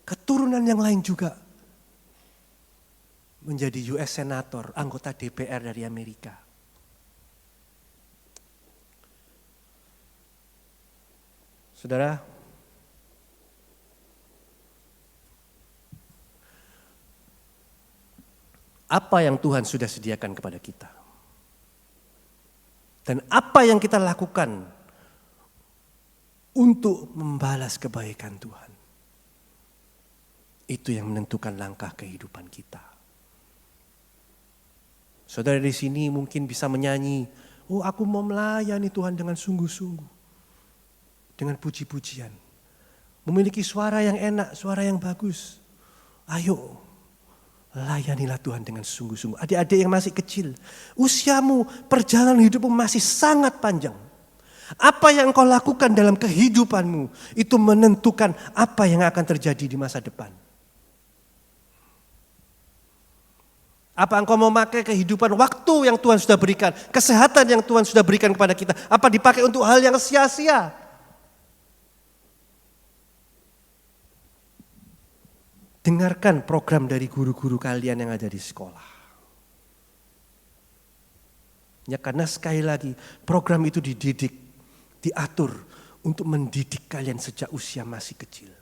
Keturunan yang lain juga menjadi US Senator, anggota DPR dari Amerika. Saudara, apa yang Tuhan sudah sediakan kepada kita? Dan apa yang kita lakukan untuk membalas kebaikan Tuhan? Itu yang menentukan langkah kehidupan kita. Saudara di sini mungkin bisa menyanyi, oh aku mau melayani Tuhan dengan sungguh-sungguh. Dengan puji-pujian. Memiliki suara yang enak, suara yang bagus. Ayo, layanilah Tuhan dengan sungguh-sungguh. Adik-adik yang masih kecil, usiamu, perjalanan hidupmu masih sangat panjang. Apa yang engkau lakukan dalam kehidupanmu itu menentukan apa yang akan terjadi di masa depan. Apa engkau mau pakai kehidupan waktu yang Tuhan sudah berikan, kesehatan yang Tuhan sudah berikan kepada kita, apa dipakai untuk hal yang sia-sia? Dengarkan program dari guru-guru kalian yang ada di sekolah. Ya, karena sekali lagi program itu dididik, diatur untuk mendidik kalian sejak usia masih kecil.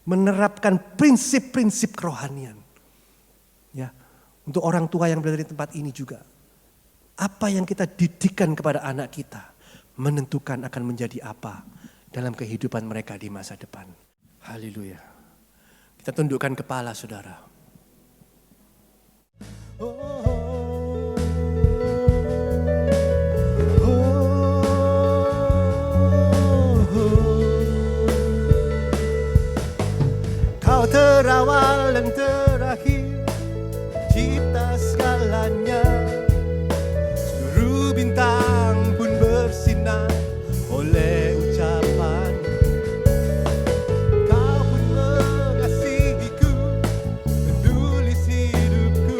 Menerapkan prinsip-prinsip kerohanian. Ya, untuk orang tua yang berada di tempat ini juga. Apa yang kita didikkan kepada anak kita menentukan akan menjadi apa dalam kehidupan mereka di masa depan. Haleluya. Kita tundukkan kepala, saudara. Kau terawal dan terakhir, cipta segalanya. Seluruh bintang pun bersinar oleh ucapan. Kau pun mengasihiku, menulis hidupku.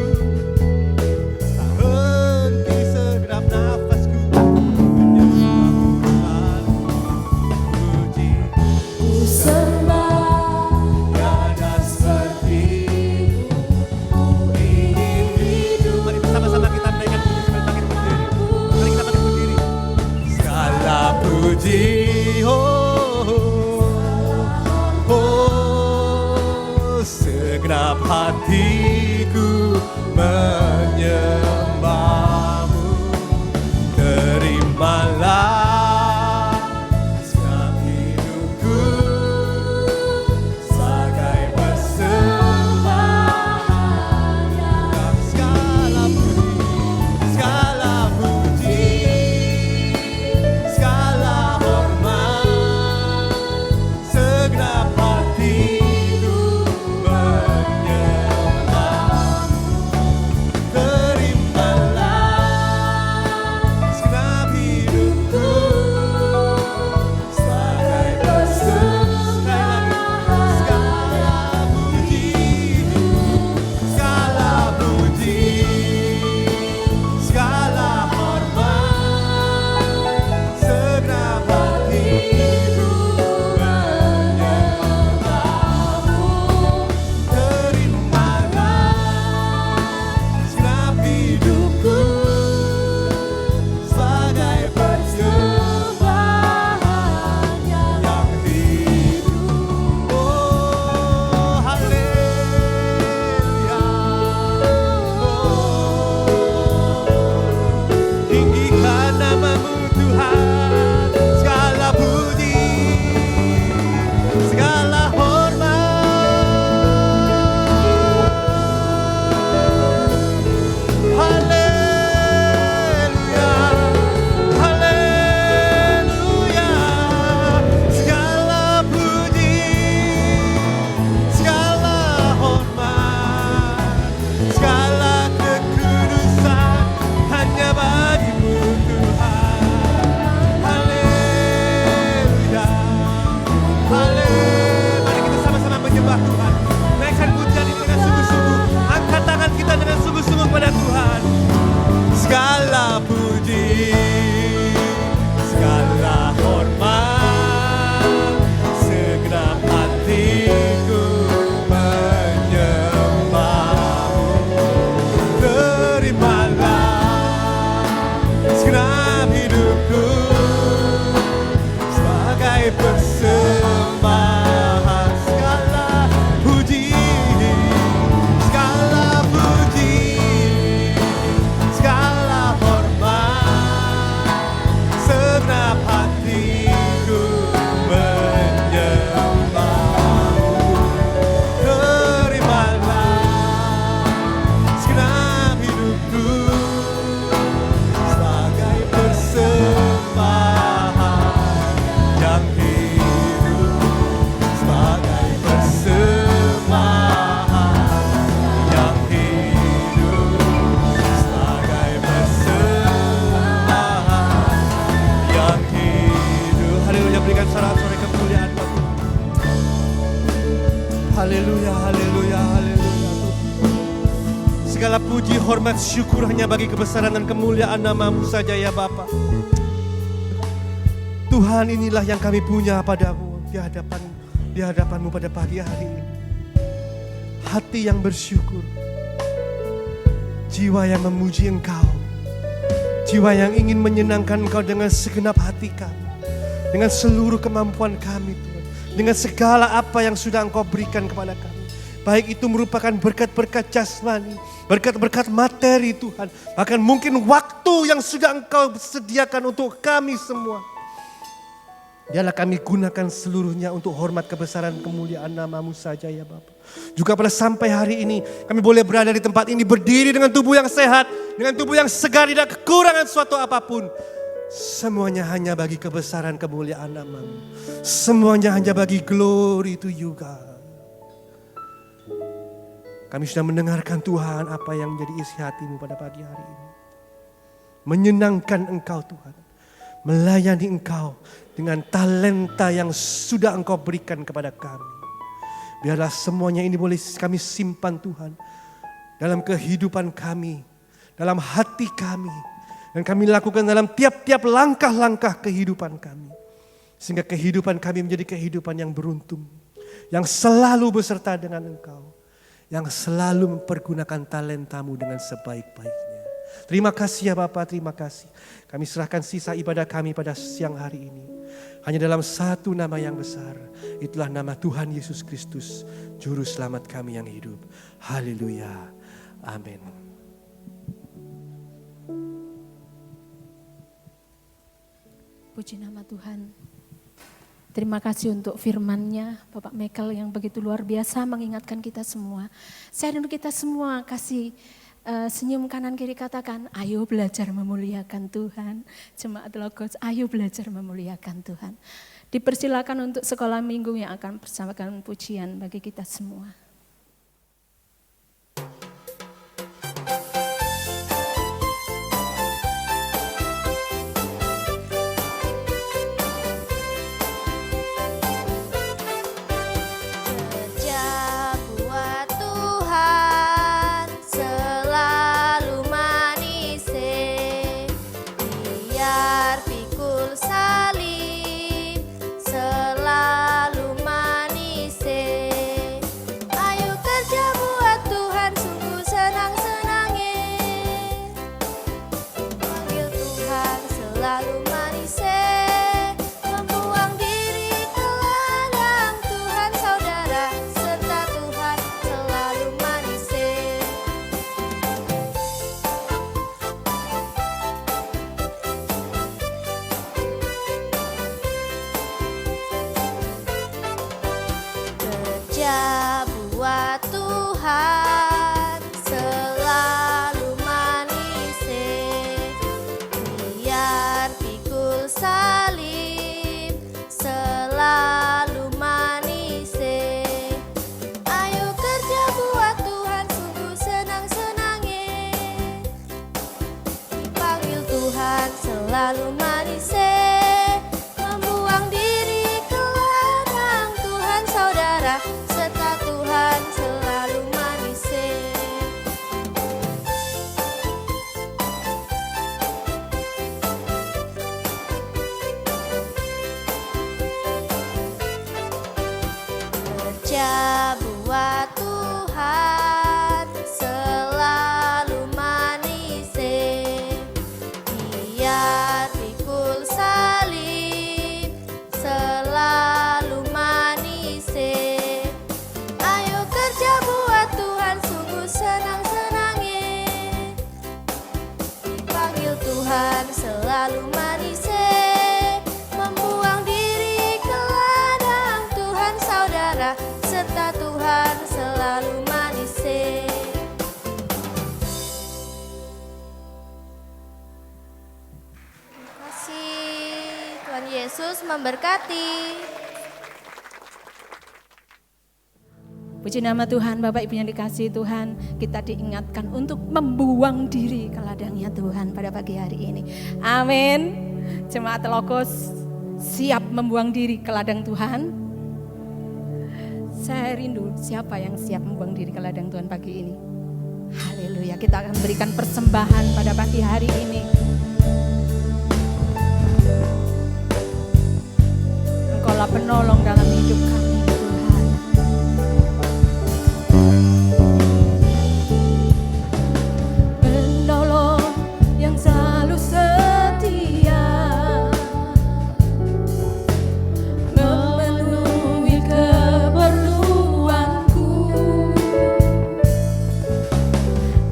Tak henti segenap nafasku, menyembahmu selalu puji. Ku sembah Tiada seperti-Mu, ku ingin hidup. Mari bersama-sama kita menaikkan puji sambil bangkit berdiri. Mari kita bangkit berdiri. Segala puji, segenap hatiku menyembah-Mu. Terimalah segenap hidupku sebagai persembahan. Segala puji, segala hormat puji, hormat, syukur hanya bagi kebesaran dan kemuliaan nama-Mu saja ya Bapa. Tuhan, inilah yang kami punya padamu di hadapan-Mu pada pagi hari ini. Hati yang bersyukur, jiwa yang memuji Engkau, jiwa yang ingin menyenangkan Engkau dengan segenap hati kami, dengan seluruh kemampuan kami Tuhan, dengan segala apa yang sudah Engkau berikan kepada kami. Baik itu merupakan berkat-berkat jasmani, berkat-berkat materi Tuhan, bahkan mungkin waktu yang sudah Engkau sediakan untuk kami semua. Biarlah kami gunakan seluruhnya untuk hormat kebesaran kemuliaan nama-Mu saja ya Bapa. Juga pada sampai hari ini kami boleh berada di tempat ini berdiri dengan tubuh yang sehat, dengan tubuh yang segar, tidak kekurangan suatu apapun. Semuanya hanya bagi kebesaran kemuliaan nama-Mu. Semuanya hanya bagi glory to you God. Kami sudah mendengarkan Tuhan apa yang menjadi isi hati-Mu pada pagi hari ini. Menyenangkan Engkau Tuhan. Melayani Engkau dengan talenta yang sudah Engkau berikan kepada kami. Biarlah semuanya ini boleh kami simpan Tuhan. Dalam kehidupan kami. Dalam hati kami. Dan kami lakukan dalam tiap-tiap langkah-langkah kehidupan kami. Sehingga kehidupan kami menjadi kehidupan yang beruntung. Yang selalu beserta dengan Engkau. Yang selalu mempergunakan talenta-Mu dengan sebaik-baiknya. Terima kasih ya Bapa, terima kasih. Kami serahkan sisa ibadah kami pada siang hari ini. Hanya dalam satu nama yang besar. Itulah nama Tuhan Yesus Kristus, Juru Selamat kami yang hidup. Haleluya. Amin. Puji nama Tuhan. Terima kasih untuk firman-Nya, Bapak Michael yang begitu luar biasa mengingatkan kita semua. Saya dan kita semua kasih senyum kanan kiri, katakan, ayo belajar memuliakan Tuhan. Jemaat Logos, ayo belajar memuliakan Tuhan. Dipersilakan untuk sekolah minggu yang akan bersamakan pujian bagi kita semua. Selalu manis, membuang diri ke ladang Tuhan saudara, serta Tuhan selalu manis. Kerja buat Tuhan selalu manis, biar pikul salib selalu manis. Ayo kerja buat Tuhan, sungguh senang-senangnya. Dipanggil Tuhan selalu manis, membuang diri ke ladang Tuhan saudara, serta Tuhan selalu manis. Terima kasih, Tuhan Yesus memberkati. Puji nama Tuhan, Bapak Ibu yang dikasihi Tuhan, kita diingatkan untuk membuang diri ke ladangnya Tuhan pada pagi hari ini. Amin. Jemaat Logos siap membuang diri ke ladang Tuhan. Saya rindu siapa yang siap membuang diri ke ladang Tuhan pagi ini. Haleluya, kita akan berikan persembahan pada pagi hari ini. Engkaulah penolong dalam hidup kami, Tuhan. Penolong yang selalu setia, memenuhi keperluanku.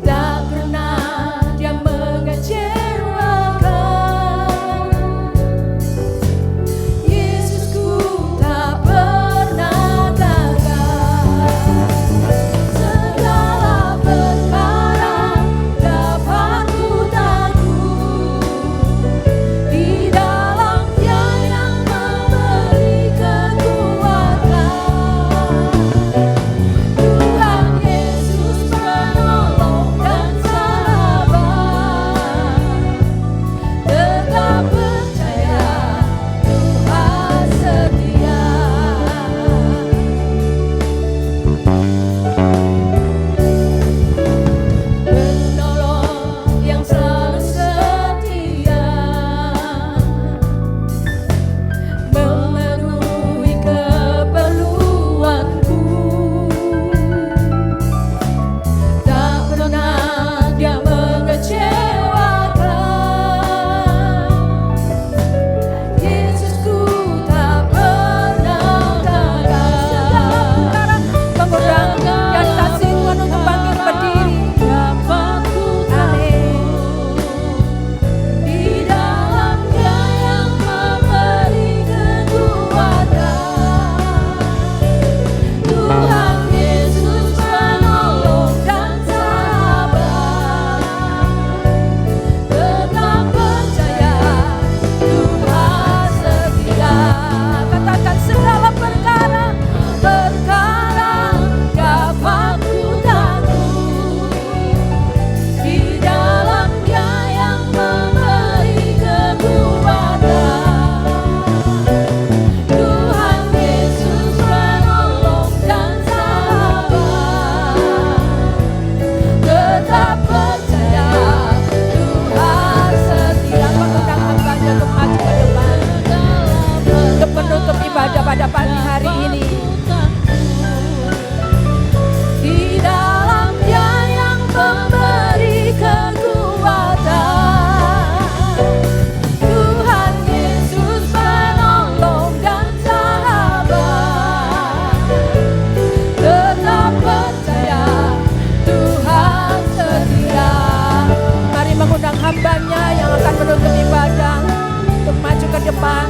Tak pernah Dia mengecewakan. Yesusku tak pernah gagal. Segala perkara dapat ku tanggung di dalam Dia yang memberi kekuatan. Tuhan Yesus penolong dan sahabat, tetap percaya Tuhan setia. Penolong yang selalu setia, memenuhi keperluanku. Tak pernah Dia mengecewakan. Yesusku tak pernah gagal. Segala perkara pengurahan dan kasih Tuhan untuk bangkit berdiri. Amin. Di dalam Dia yang memberi kekuatan. Tuhan Yesus penolong dan sahabat, tetap percaya Tuhan setia. Katakan segala perkara dapat ku tanggung di dalam Dia yang memberi kekuatan. Tuhan Yesus penolong dan sahabat, tetap percaya Tuhan setia. Mengundang hamba-Nya untuk maju ke depan untuk menutup ibadah pada pagi hari ini. Di dalam Dia yang memberi kekuatan. Tuhan Yesus penolong dan sahabat, tetap percaya Tuhan setia. Mari mengundang hamba-Nya yang akan menutup ibadah untuk maju ke depan.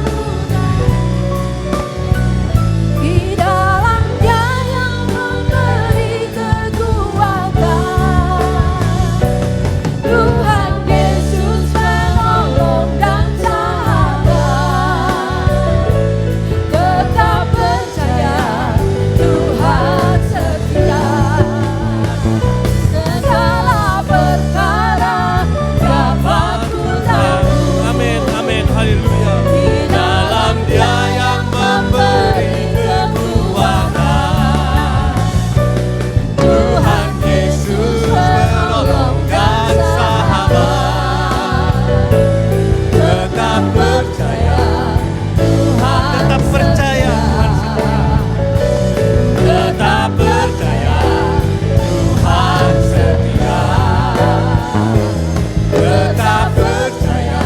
Di dalam Dia yang memberi kekuatan. Tuhan Yesus penolong dan sahabat, tetap percaya Tuhan setia. Segala perkara dapat ku tanggung. Amin, amin, haleluya. Di Dalam Dia yang memberi kekuatan. Tuhan Yesus penolong dan sahabat, Tetap percaya, Tuhan tetap percaya, tetap percaya, Tuhan setia. Tetap percaya,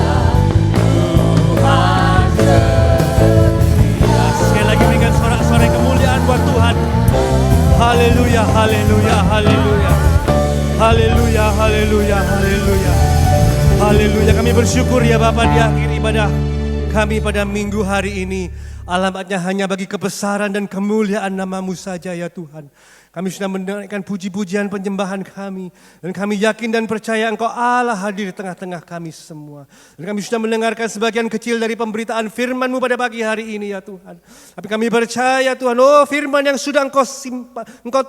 Tuhan setia. Sekali lagi berikan sorak-sorai kemuliaan buat Tuhan. Haleluya, haleluya, haleluya. Haleluya, haleluya, haleluya. Haleluya, kami bersyukur ya Bapa di akhir ibadah kami pada minggu hari ini. Alamatnya hanya bagi kebesaran dan kemuliaan nama-Mu saja ya Tuhan. Kami sudah mendengarkan puji-pujian penyembahan kami. Dan kami yakin dan percaya Engkau Allah hadir di tengah-tengah kami semua. Dan kami sudah mendengarkan sebagian kecil dari pemberitaan firman-Mu pada pagi hari ini ya Tuhan. Tapi kami percaya Tuhan, oh firman yang sudah Engkau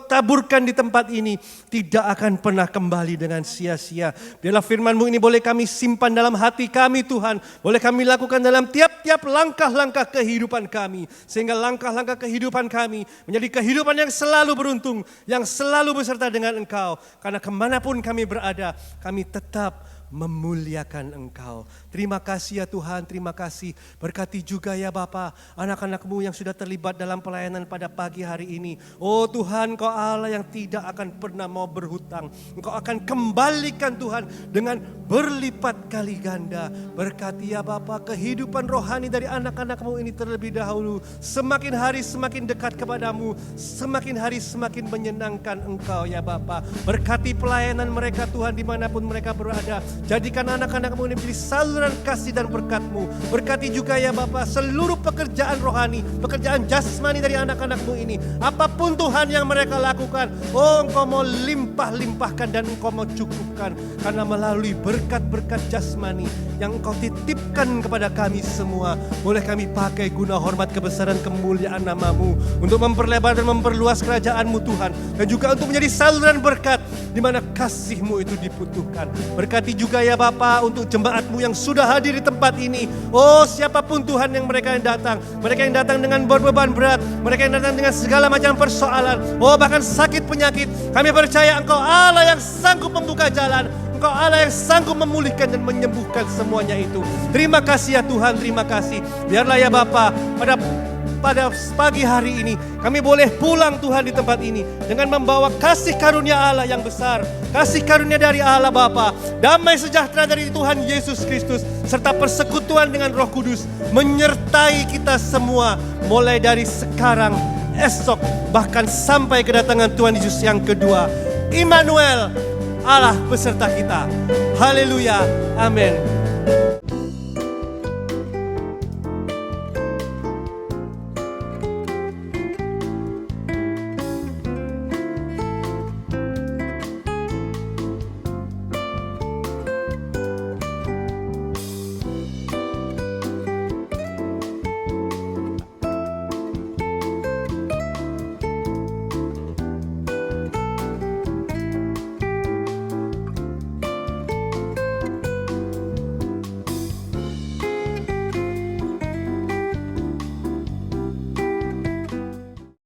taburkan di tempat ini tidak akan pernah kembali dengan sia-sia. Biarlah firman-Mu ini boleh kami simpan dalam hati kami Tuhan. Boleh kami lakukan dalam tiap-tiap langkah-langkah kehidupan kami. Sehingga langkah-langkah kehidupan kami menjadi kehidupan yang selalu beruntung. agung yang selalu beserta dengan Engkau. Karena kemanapun kami berada, kami tetap memuliakan Engkau. Terima kasih ya Tuhan, terima kasih. Berkati juga ya Bapa, anak-anak-Mu yang sudah terlibat dalam pelayanan pada pagi hari ini. Oh Tuhan, Engkau Allah yang tidak akan pernah mau berhutang. Engkau akan kembalikan Tuhan dengan berlipat kali ganda. Berkati ya Bapa, kehidupan rohani dari anak-anak-Mu ini terlebih dahulu. Semakin hari semakin dekat kepadamu, semakin hari semakin menyenangkan Engkau ya Bapa. Berkati pelayanan mereka Tuhan dimanapun mereka berada. Jadikan anak-anak-Mu ini menjadi saluran kasih dan berkat-Mu. Berkati juga ya Bapa seluruh pekerjaan rohani, pekerjaan jasmani dari anak-anak-Mu ini. Apapun Tuhan yang mereka lakukan, oh Engkau mau limpah-limpahkan dan Engkau mau cukupkan. Karena melalui berkat-berkat jasmani yang Engkau titipkan kepada kami semua, boleh kami pakai guna hormat kebesaran kemuliaan nama-Mu untuk memperlebar dan memperluas kerajaan-Mu Tuhan. Dan juga untuk menjadi saluran berkat di mana kasih-Mu itu dibutuhkan. Berkati juga ya Bapa untuk jemaat-Mu yang sudah hadir di tempat ini. Oh siapapun Tuhan yang mereka yang datang dengan berbeban berat, mereka yang datang dengan segala macam persoalan, oh bahkan sakit penyakit, kami percaya Engkau Allah yang sanggup membuka jalan, Engkau Allah yang sanggup memulihkan dan menyembuhkan semuanya itu. Terima kasih ya Tuhan, terima kasih. Biarlah ya Bapa pada pagi hari ini kami boleh pulang Tuhan di tempat ini dengan membawa kasih karunia Allah yang besar, kasih karunia dari Allah Bapa, damai sejahtera dari Tuhan Yesus Kristus, serta persekutuan dengan Roh Kudus menyertai kita semua mulai dari sekarang, esok, bahkan sampai kedatangan Tuhan Yesus yang kedua. Immanuel, Allah beserta kita. Haleluya, amin.